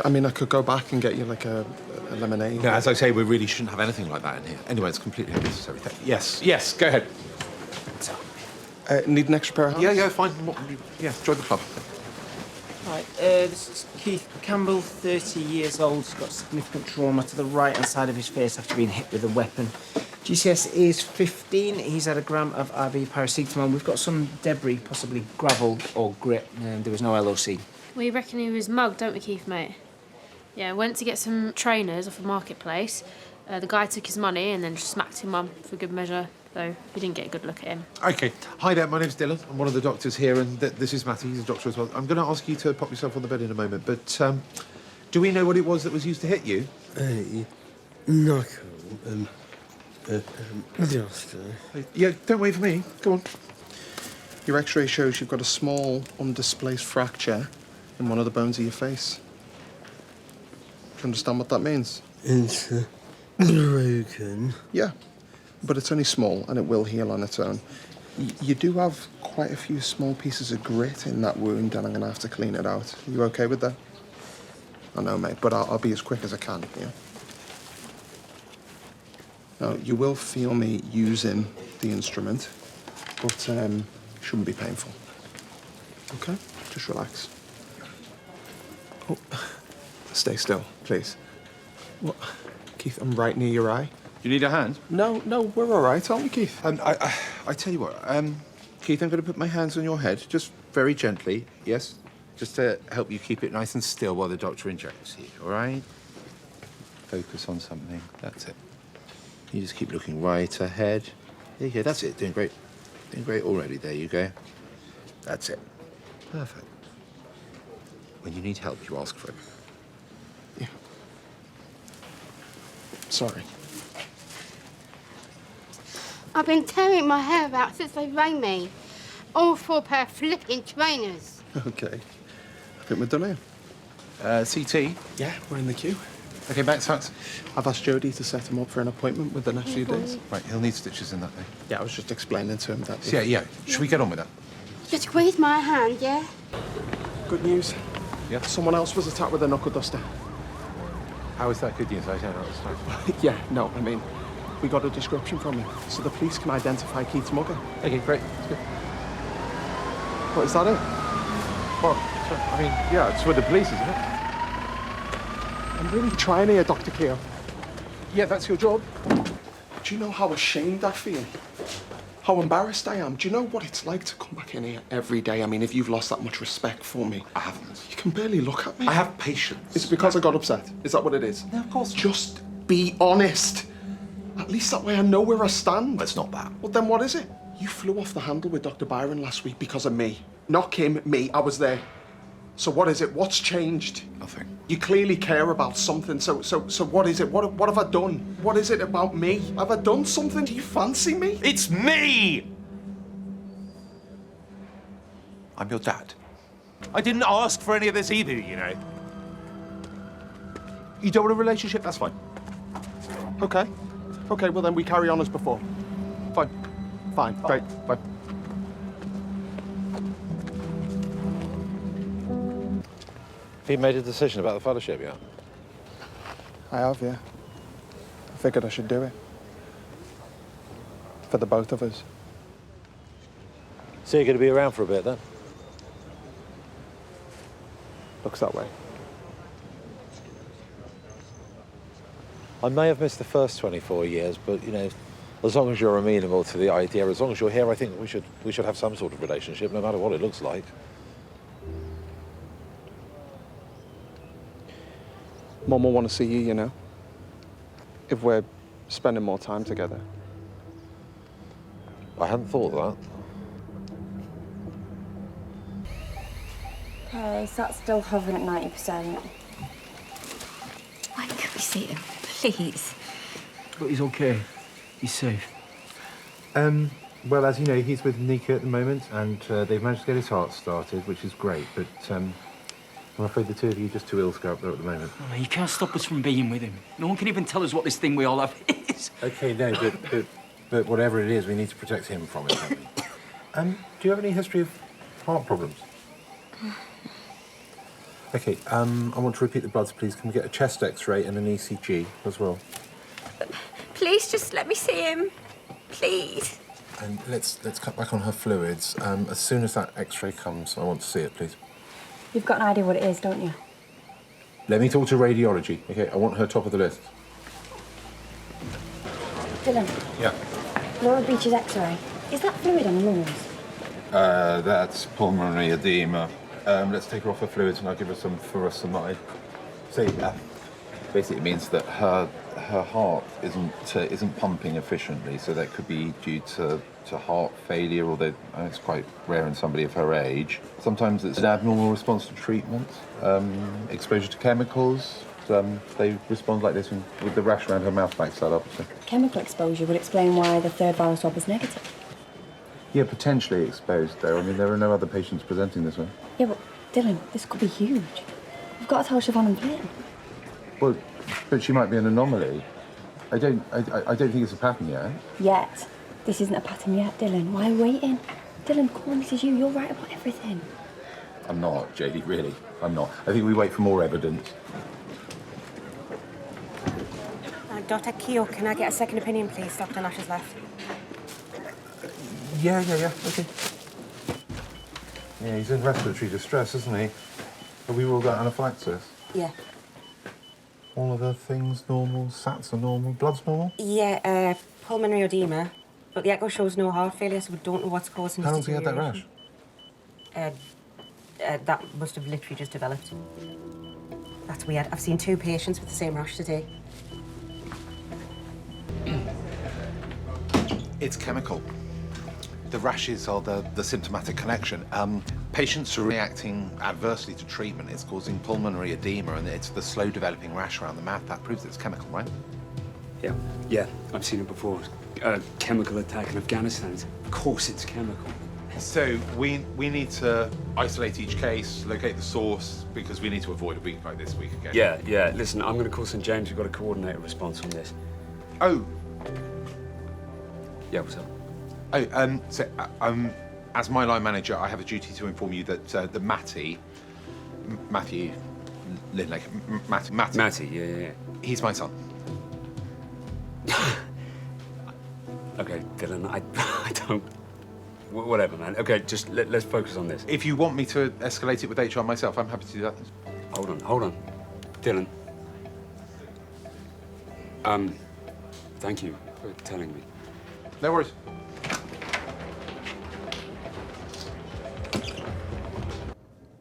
I mean, I could go back and get you, like, a lemonade. No, as I say, we really shouldn't have anything like that in here. Anyway, it's completely unnecessary. Yes, go ahead. Need an extra pair of hands? Yeah, fine. Yeah, join the club. Right, this is Keith Campbell, 30 years old. He's got significant trauma to the right-hand side of his face after being hit with a weapon. GCS is 15. He's had a gram of IV paracetamol. We've got some debris, possibly gravel or grit, and there was no LOC. We reckon he was mugged, don't we, Keith, mate? Yeah, went to get some trainers off a marketplace. The guy took his money and then smacked him on for good measure, though we didn't get a good look at him. Okay. Hi there, my name's Dylan. I'm one of the doctors here, and this is Matty. He's a doctor as well. I'm going to ask you to pop yourself on the bed in a moment, but do we know what it was that was used to hit you? Yeah, don't wait for me. Go on. Your X-ray shows you've got a small, undisplaced fracture in one of the bones of your face. Do you understand what that means? It's broken. Yeah, but it's only small and it will heal on its own. You do have quite a few small pieces of grit in that wound, and I'm going to have to clean it out. Are you okay with that? I know, mate, but I'll be as quick as I can, yeah? Now, you will feel me using the instrument, but it shouldn't be painful. Okay? Just relax. Oh, stay still, please. What? Keith, I'm right near your eye. You need a hand? No, we're all right, aren't we, Keith? I tell you what, Keith, I'm going to put my hands on your head, just very gently, yes? Just to help you keep it nice and still while the doctor injects you, all right? Focus on something, that's it. You just keep looking right ahead. There you go, that's it, doing great. Doing great already, there you go. That's it. Perfect. When you need help, you ask for it. Yeah. Sorry. I've been tearing my hair out since they rang me. All for a pair of flipping trainers. Okay. I think we're done here. CT? Yeah, we're in the queue. Okay, Max, thanks. I've asked Jody to set him up for an appointment with the next few days. Right, he'll need stitches in that day. Yeah, I was just explaining to him that... Yeah. Should we get on with that? Just squeeze my hand, yeah? Good news. Yeah? Someone else was attacked with a knuckle duster. How is that good news? I don't understand. Yeah, no, I mean, we got a description from him, so the police can identify Keith's mugger. Okay, great. That's good. What, is that it? Well, I mean, yeah, it's with the police, isn't it? I'm really trying here, Dr. Keogh. Yeah, that's your job. Do you know how ashamed I feel? How embarrassed I am? Do you know what it's like to come back in here every day? I mean, if you've lost that much respect for me. I haven't. You can barely look at me. I have patience. It's because I got upset. Is that what it is? No, of course. Just be honest. At least that way I know where I stand. It's not that. Well, then what is it? You flew off the handle with Dr. Byron last week because of me. Not Kim, me. I was there. So what is it? What's changed? Nothing. You clearly care about something. So what is it? What have I done? What is it about me? Have I done something? Do you fancy me? It's me! I'm your dad. I didn't ask for any of this either, you know. You don't want a relationship? That's fine. Okay. Okay, well then we carry on as before. Fine. Fine. Great. Fine. Have you made a decision about the fellowship yet? I have, yeah. I figured I should do it. For the both of us. So you're going to be around for a bit then? Looks that way. I may have missed the first 24 years, but, you know, as long as you're amenable to the idea, as long as you're here, I think we should have some sort of relationship, no matter what it looks like. Mum will want to see you, you know. If we're spending more time together. I hadn't thought of that. Okay, so that's still hovering at 90%. Why can't we see him, please? But he's okay. He's safe. Well, as you know, he's with Nika at the moment, and they've managed to get his heart started, which is great, but I'm afraid the two of you are just too ill to go up there at the moment. Oh, you can't stop us from being with him. No one can even tell us what this thing we all have is. Okay, no, but whatever it is, we need to protect him from it, don't we? Do you have any history of heart problems? Okay, I want to repeat the bloods, please. Can we get a chest X-ray and an ECG as well? Please, just let me see him. Please. And let's cut back on her fluids. As soon as that X-ray comes, I want to see it, please. You've got an idea what it is, don't you? Let me talk to radiology. Okay, I want her top of the list. Dylan. Yeah. Laura Beach's X-ray. Is that fluid on the lungs? That's pulmonary edema. Let's take her off her fluids and I'll give her some furosemide. See, basically it means that her heart isn't pumping efficiently, so that could be due to heart failure, although it's quite rare in somebody of her age. Sometimes it's an abnormal response to treatment, exposure to chemicals. They respond like this with the rash around her mouth backs that up. So. Chemical exposure would explain why the third viral swab was negative. Yeah, potentially exposed, though. I mean, there are no other patients presenting this way. Yeah, but Dylan, this could be huge. We've got to tell Siobhan and Flynn. Well, but she might be an anomaly. I don't think it's a pattern yet. Yet. This isn't a pattern yet, Dylan. Why are we waiting? Dylan, come on, this is you. You're right about everything. I'm not, JD, really. I'm not. I think we wait for more evidence. Dr. Keogh, can I get a second opinion, please? Dr. Nash has left. Yeah, okay. Yeah, he's in respiratory distress, isn't he? Have we ruled out anaphylaxis? Yeah. All other things normal, SATs are normal, blood's normal? Yeah, pulmonary edema, but the echo shows no heart failure, so we don't know what's causing How his long's he had that rash? That must have literally just developed. That's weird. I've seen 2 patients with the same rash today. It's chemical. The rashes are the symptomatic connection. Patients are reacting adversely to treatment. It's causing pulmonary edema, and it's the slow developing rash around the mouth. That proves it's chemical, right? Yeah, I've seen it before. A chemical attack in Afghanistan. Of course it's chemical. So we need to isolate each case, locate the source, because we need to avoid a week like this week again. Yeah. Listen, I'm going to call St. James. We've got to coordinate a response on this. Oh. Yeah, what's up? As my line manager, I have a duty to inform you that the Matty, Matty, yeah. He's my son. Okay, Dylan, I don't... Whatever, man. Okay, just let's focus on this. If you want me to escalate it with HR myself, I'm happy to do that. Hold on. Dylan. Thank you for telling me. No worries.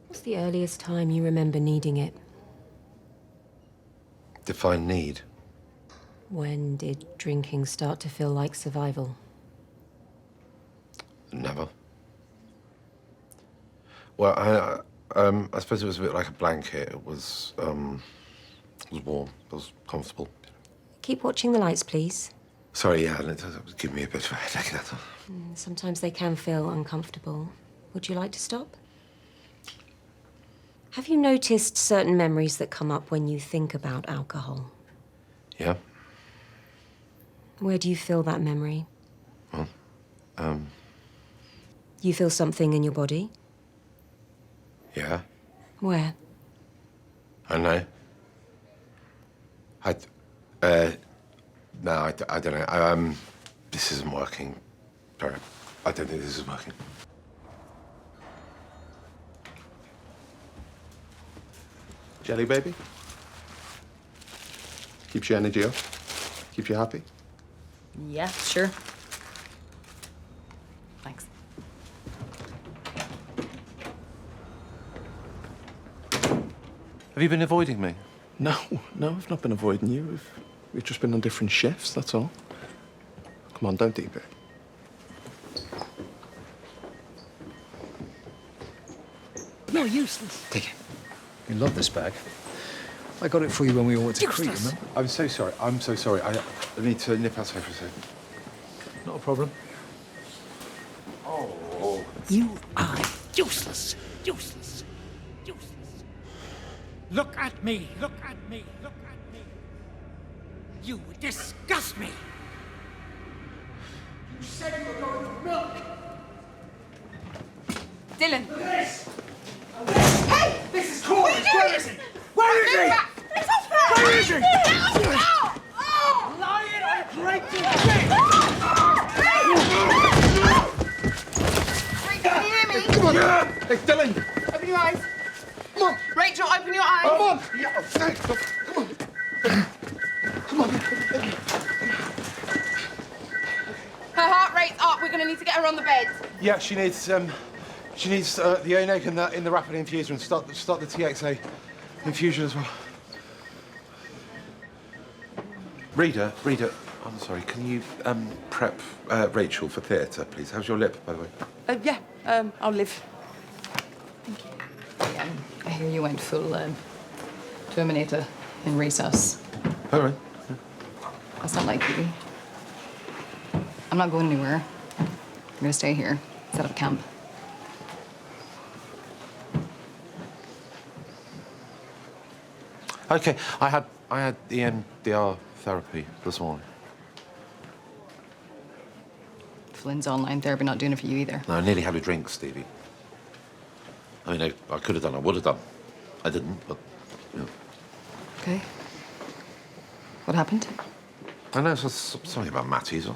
What's the earliest time you remember needing it? Define need. When did drinking start to feel like survival? Never. Well, I suppose it was a bit like a blanket. It was warm. It was comfortable. Keep watching the lights, please. Sorry, yeah, it was giving me a bit of a headache, that's all. Sometimes they can feel uncomfortable. Would you like to stop? Have you noticed certain memories that come up when you think about alcohol? Yeah. Where do you feel that memory? Well, You feel something in your body? yeah. Where? I don't know. No, I don't know. This isn't working. Sorry. I don't think this is working. Jelly baby? Keeps your energy up? Keeps you happy? Yeah, sure. Thanks. Have you been avoiding me? No, I've not been avoiding you. We've just been on different shifts, that's all. Come on, don't deep it. No, useless. Take it. You love this bag. I got it for you when we all went to Crete, remember? I'm so sorry. I need to nip outside for a second. Not a problem. Oh. You are useless. Look at me. You disgust me. You said you were going for milk. Dylan. Hey! This is cool. Where is he? Where is he? Where is he? Lion, I break your Rachel, can you hear me? Come on. Hey, Dylan. Open your eyes. Come on. Rachel, open your eyes. Come on. Yeah, thanks. Come on. Come on. Her heart rate's up. We're going to need to get her on the bed. Yeah, she needs the ONEG in the rapid infuser and start the TXA infusion as well. Reader, I'm sorry, can you prep Rachel for theatre, please? How's your lip, by the way? Yeah, I'll live. Yeah, I hear you went full Terminator in recess. All right. That's not like you. I'm not going anywhere. I'm gonna stay here, set up camp. Okay, I had EMDR therapy this morning. Flynn's online therapy not doing it for you either. No, I nearly had a drink, Stevie. I mean, I could have done, I would have done. I didn't, but, you know. Okay. What happened? I know, sorry about Matty's.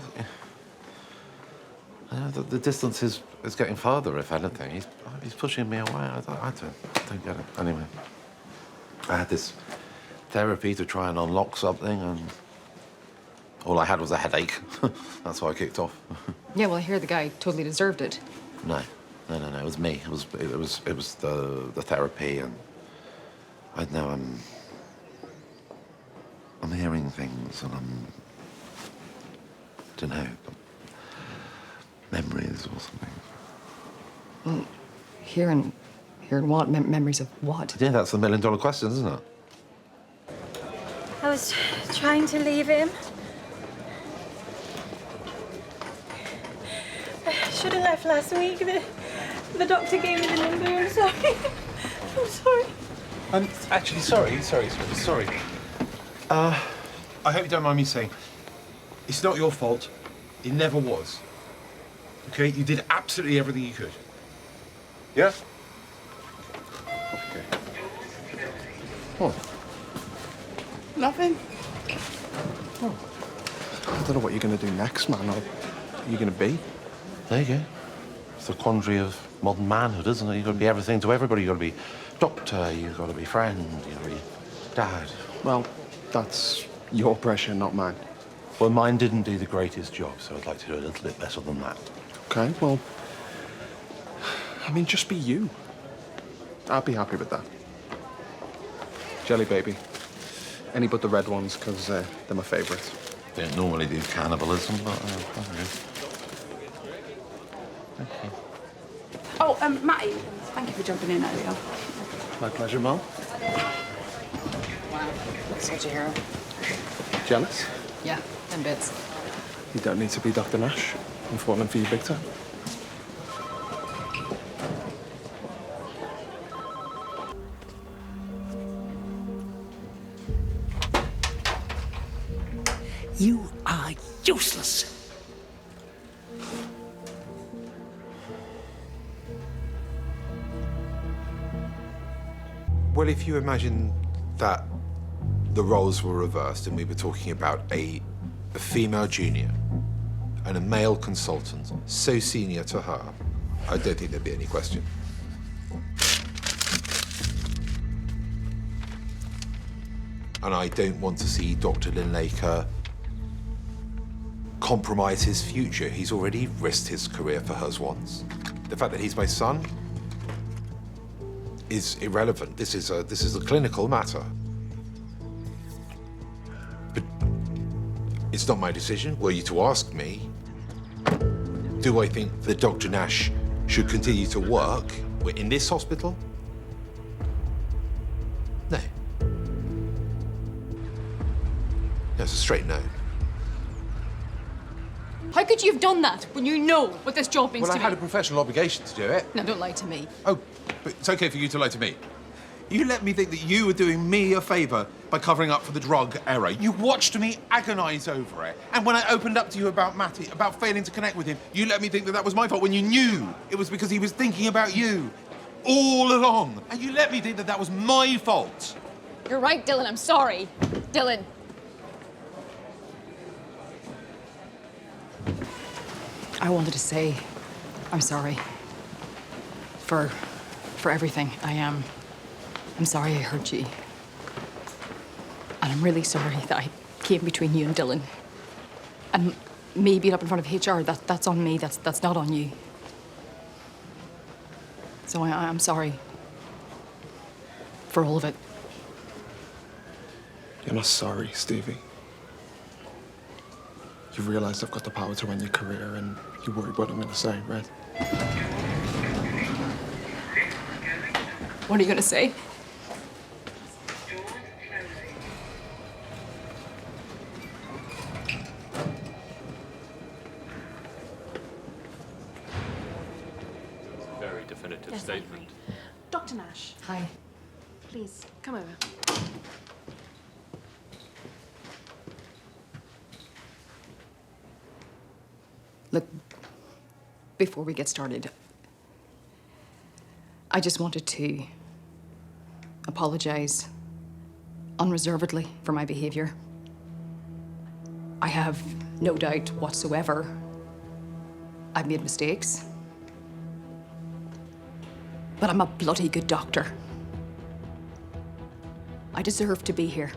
I know the distance is getting farther, if anything. He's pushing me away. I don't get it. Anyway, I had this therapy to try and unlock something, and all I had was a headache. That's why I kicked off. Yeah, well, I hear the guy totally deserved it. No. It was me. It was the therapy, and I know I'm hearing things, and I don't know, memories or something. Well, hearing what? Memories of what? Yeah, that's the million-dollar question, isn't it? I was trying to leave him. should have left last week. The doctor gave me the number. I'm sorry. I'm sorry. I'm actually sorry. I hope you don't mind me saying, it's not your fault. It never was. Okay? You did absolutely everything you could. Yeah? Okay. What? Nothing. I don't know what you're going to do next, man. Or who you're going to be. There you go. It's the quandary of modern manhood, isn't it? You've got to be everything to everybody. You've got to be doctor, you've got to be friend, you've got to be dad. Well, that's your pressure, not mine. Well, mine didn't do the greatest job, so I'd like to do a little bit better than that. Okay, well, I mean, just be you. I'd be happy with that. Jelly baby. Any but the red ones, because they're my favourites. Don't normally do cannibalism, but okay. Oh, Matty, thank you for jumping in earlier. My pleasure, Mum. Wow, such a hero. Jealous? Yeah, and bits. You don't need to be Dr. Nash. I'm falling for you big time. You are useless. Well, if you imagine that the roles were reversed and we were talking about a female junior and a male consultant so senior to her, I don't think there'd be any question. And I don't want to see Dr. Linlaker compromise his future. He's already risked his career for hers once. The fact that he's my son is irrelevant. This is a clinical matter. But it's not my decision. Were you to ask me, do I think that Dr. Nash should continue to work in this hospital? No. That's a straight no. How could you have done that when you know what this job means Well, to I had a me? professional obligation to do it. Now, don't lie to me. Oh, but it's okay for you to lie to me. You let me think that you were doing me a favour by covering up for the drug error. You watched me agonise over it. And when I opened up to you about Matty, about failing to connect with him, you let me think that that was my fault when you knew it was because he was thinking about you all along. And you let me think that that was my fault. You're right, Dylan. I'm sorry. Dylan. I wanted to say I'm sorry for everything. I'm sorry I hurt you. And I'm really sorry that I came between you and Dylan. And me being up in front of HR, that's on me. That's not on you. So I'm sorry for all of it. You're not sorry, Stevie. You've realised I've got the power to end your career and you're worried what I'm going to say, right? What are you going to say? Very definitive Yes, statement. Dr. Nash. Hi. Please, come over. Look, before we get started, I just wanted to apologize unreservedly for my behavior. I have no doubt whatsoever I've made mistakes. But I'm a bloody good doctor. I deserve to be here.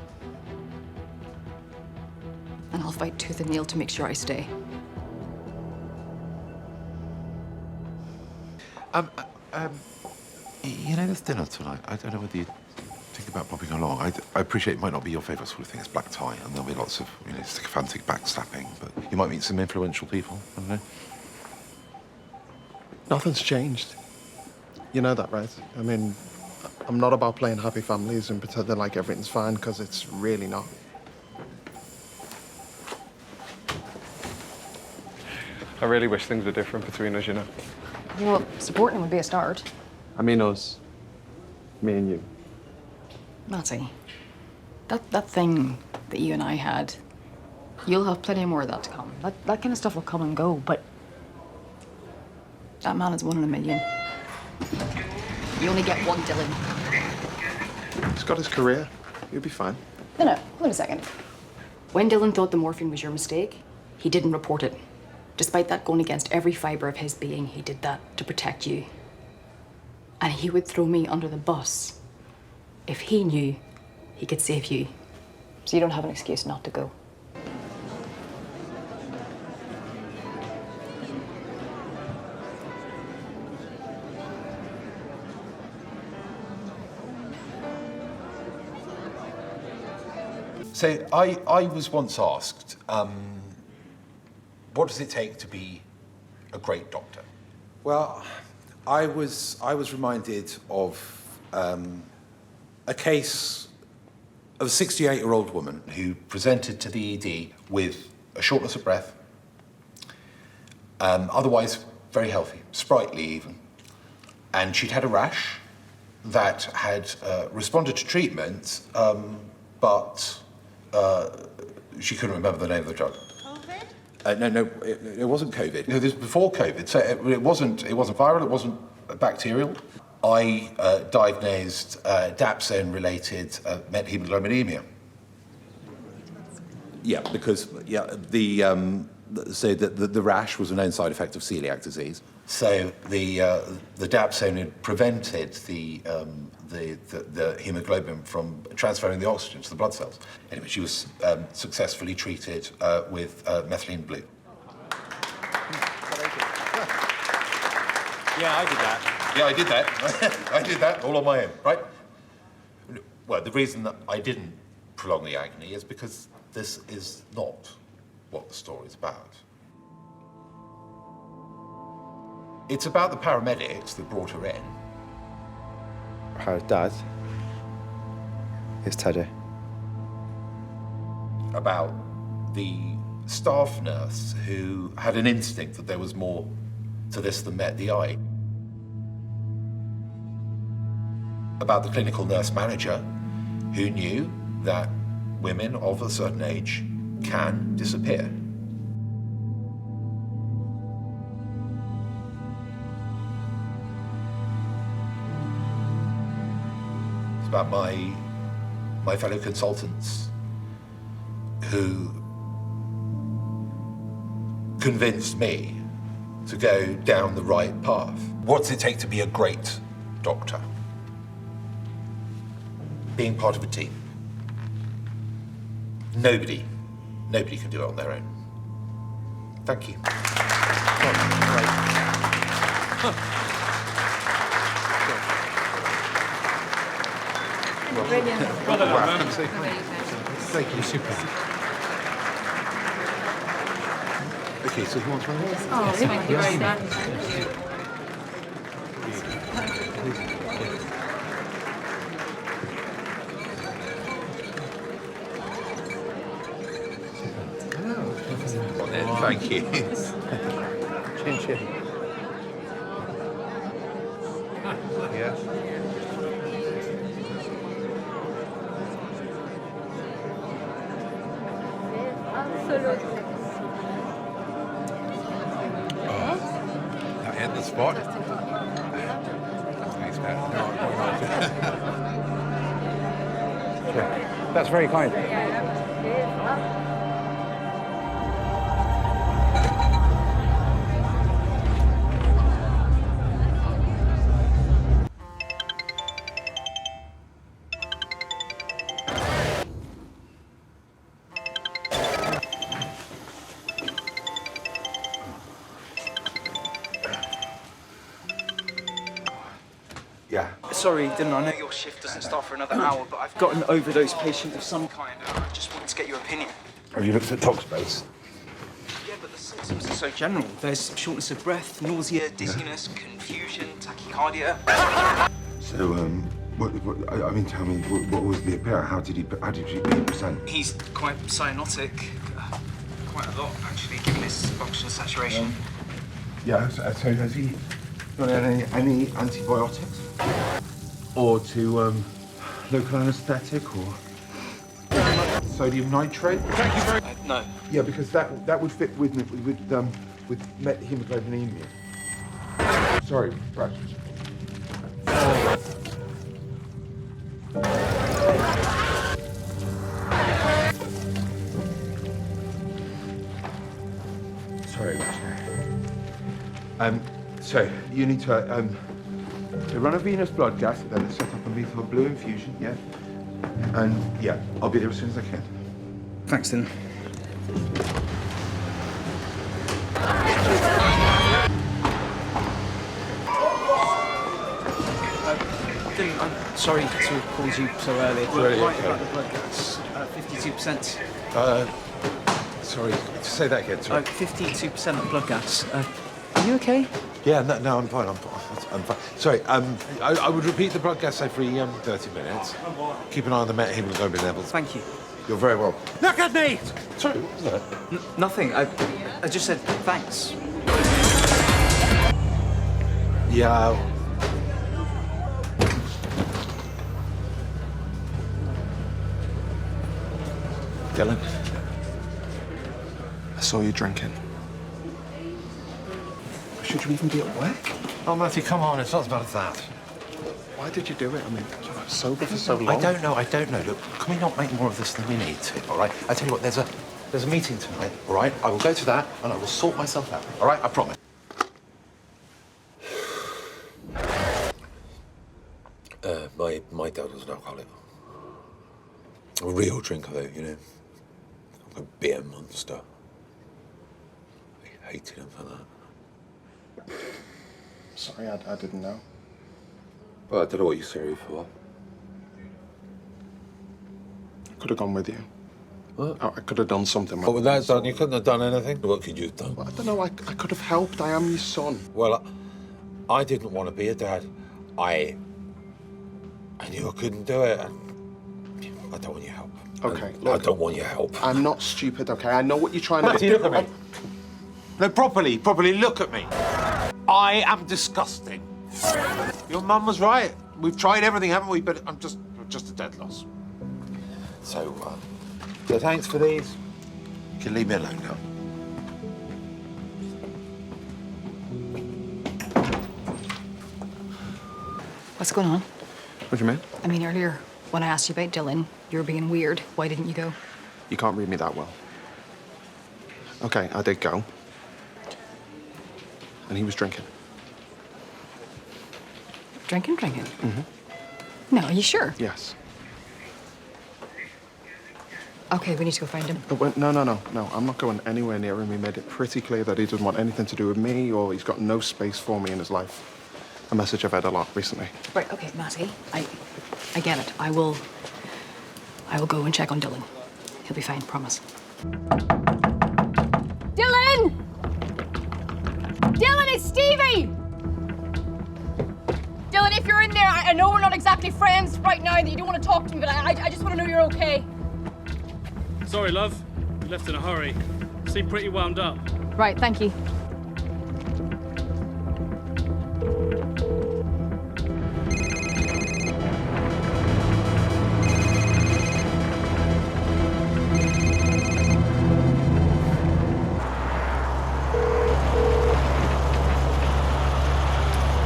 And I'll fight tooth and nail to make sure I stay. You know, this dinner tonight, I don't know whether you think about popping along. I appreciate it might not be your favourite sort of thing. It's black tie, and there'll be lots of, you know, sycophantic backslapping, but you might meet some influential people, I don't know. Nothing's changed. You know that, right? I mean, I'm not about playing happy families and pretending like everything's fine, because it's really not. I really wish things were different between us, you know. Well, supporting would be a start. I mean us. Me and you. Matty, that thing that you and I had, you'll have plenty more of that to come. That kind of stuff will come and go, but that man is 1 in a million. You only get one Dylan. He's got his career. You'll be fine. No, wait a second. When Dylan thought the morphine was your mistake, he didn't report it. Despite that going against every fibre of his being, he did that to protect you. And he would throw me under the bus if he knew he could save you. So you don't have an excuse not to go. So I was once asked, what does it take to be a great doctor? Well, I was reminded of a case of a 68-year-old woman who presented to the ED with a shortness of breath, otherwise very healthy, sprightly even. And she'd had a rash that had responded to treatment, but she couldn't remember the name of the drug. COVID? No, it wasn't COVID. No, this was before COVID, so it wasn't viral, it wasn't bacterial. I diagnosed dapsone-related methemoglobinemia. Yeah, because the rash was a known side effect of celiac disease. So the dapsone had prevented the hemoglobin from transferring the oxygen to the blood cells. Anyway, she was successfully treated with methylene blue. Yeah, I did that. Yeah, I did that. I did that all on my own, right? Well, the reason that I didn't prolong the agony is because this is not what the story's about. It's about the paramedics that brought her in. How's Dad? It's Teddy. About the staff nurse who had an instinct that there was more to this than met the eye. About the clinical nurse manager who knew that women of a certain age can disappear. It's about my fellow consultants who convinced me to go down the right path. What does it take to be a great doctor? Being part of a team. Nobody can do it on their own. Thank you. Brilliant. Well done, Thank you, super. Okay, so who wants one? Oh, thank you very much. Thank you. Thank you. Chin chin. Yeah. Absolutely. That hit the spot. Thanks, Pat. That's very kind. Yeah. Sorry, Dylan, I know your shift doesn't start for another hour, but I've got an overdose patient of some kind. I just wanted to get your opinion. Have you looked at toxbase? Yeah, but the symptoms are so general. There's shortness of breath, nausea, dizziness, confusion, tachycardia. So, I mean, tell me, what was the appearance? How did he present? He's quite cyanotic. quite a lot, actually, given his oxygen saturation. Yeah, so has he got any antibiotics? Or to local anaesthetic or sodium nitrate? Thank you very much. No. Yeah, because that would fit with methemoglobinemia. Sorry, right. Sorry, so you need to run a venous blood gas, then set up a methyl blue infusion, yeah? And yeah, I'll be there as soon as I can. Thanks, Dylan. Dylan, I'm sorry to have called you so early. Really, Right okay. about the blood gas, 52%. Sorry, say that again, sorry. 52% blood gas. Are you okay? Yeah, no, I'm fine, I'm fine. Sorry, I would repeat the blood gas every 30 minutes. Keep an eye on the methemoglobin levels. Thank you. You're very welcome. Look at me! Sorry, what was that? Nothing. I just said thanks. Yeah. Dylan, I saw you drinking. Should you even be at work? Oh, Matthew, come on, it's not as bad as that. Why did you do it? I mean, you were sober for so long. I don't know. Look, can we not make more of this than we need to, all right? I tell you what, there's a meeting tonight, all right? I will go to that and I will sort myself out, all right? I promise. My dad was an alcoholic. A real drinker, though, you know. A beer monster. I hated him for that. Sorry, I didn't know. Well, I don't know what you're sorry for. I could have gone with you. What? I could have done something. What with that done? You couldn't have done anything. What could you have done? Well, I don't know. I could have helped. I am your son. Well, I didn't want to be a dad. I knew I couldn't do it. I don't want your help. Okay, I don't want your help. I'm not stupid, okay? I know what you're trying to do. Look at me. No, properly look at me. I am disgusting. Your mum was right. We've tried everything, haven't we? But I'm just a dead loss. So thanks for these. You can leave me alone now. What's going on? What do you mean? I mean, earlier, when I asked you about Dylan, you were being weird. Why didn't you go? You can't read me that well. Okay, I did go. And he was drinking. Drinking? Mm-hmm. No, are you sure? Yes. Okay, we need to go find him. No, I'm not going anywhere near him. He made it pretty clear that he doesn't want anything to do with me, or he's got no space for me in his life. A message I've had a lot recently. Right, okay, Matty, I get it. I will go and check on Dylan. He'll be fine, promise. Dylan! Dylan, it's Stevie! Dylan, if you're in there, I know we're not exactly friends right now, that you don't want to talk to me, but I just want to know you're okay. Sorry, love. You left in a hurry. Seem pretty wound up. Right, thank you.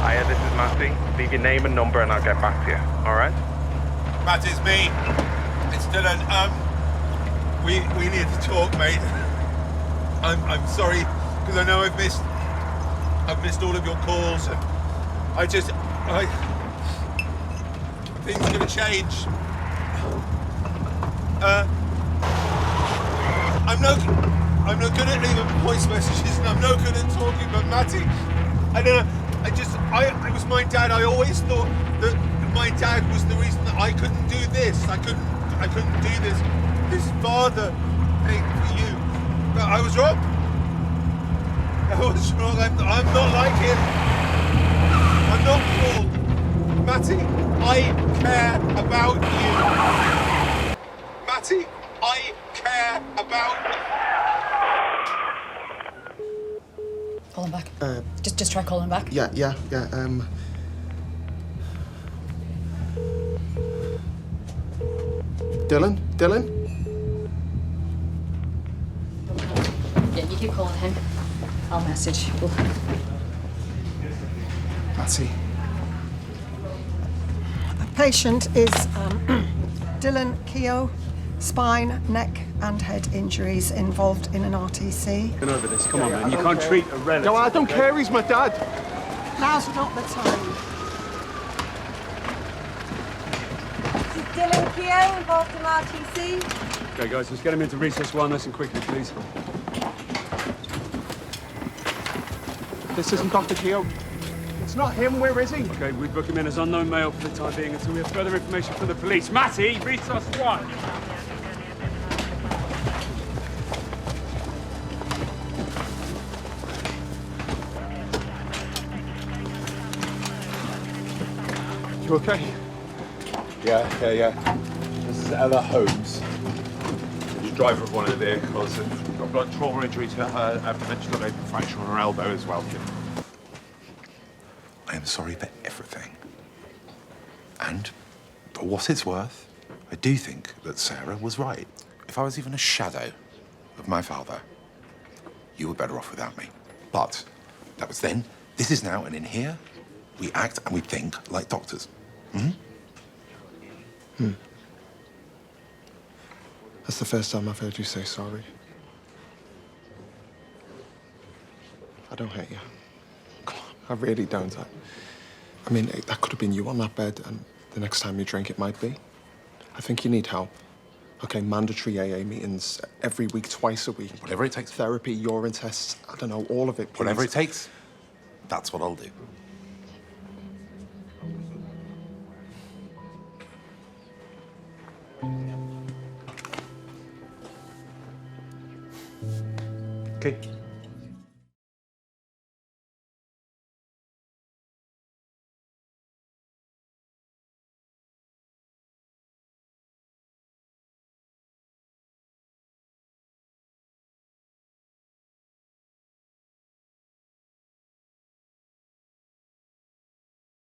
Hiya, this is Matty. Leave your name and number and I'll get back to you, all right? Matt, it's me. It's Dylan. We need to talk, mate. I'm sorry, because I know I've missed all of your calls, and things are gonna change. I'm no good at leaving voice messages, and I'm no good at talking, but Matty, it was my dad. I always thought that my dad was the reason that I couldn't do this. I couldn't do this father thing for you. But I was wrong. I'm not like him. I'm not Paul. Matty, I care about you. Matty, I care about you. Call him back. Just try calling him back. Yeah. Dylan? Yeah, you keep calling him. I'll message. Matty. The patient is Dylan Keogh, spine, neck and head injuries involved in an RTC. Get over this. Come on, man. You can't treat a relative. No, I don't care. He's my dad. Now's not the time. Dylan Keogh involved in RTC. Okay, guys, let's get him into recess one nice and quickly, please. This isn't Dr. Keogh. It's not him. Where is he? Okay, we book him in as unknown male for the time being until we have further information from the police. Matty, recess one. You okay? Yeah. This is Ella Holmes. She's the driver of one of the vehicles and got blood trauma injury to her abdomen. She's got a fracture on her elbow as well. I am sorry for everything. And for what it's worth, I do think that Sarah was right. If I was even a shadow of my father, you were better off without me. But that was then, this is now, and in here, we act and we think like doctors. That's the first time I've heard you say sorry. I don't hate you. Come on, I really don't. I mean, that could have been you on that bed, and the next time you drink, it might be. I think you need help. Okay, mandatory AA meetings every week, twice a week. Whatever it takes. Therapy, urine tests, I don't know, all of it, please. Whatever it takes, that's what I'll do. Okay.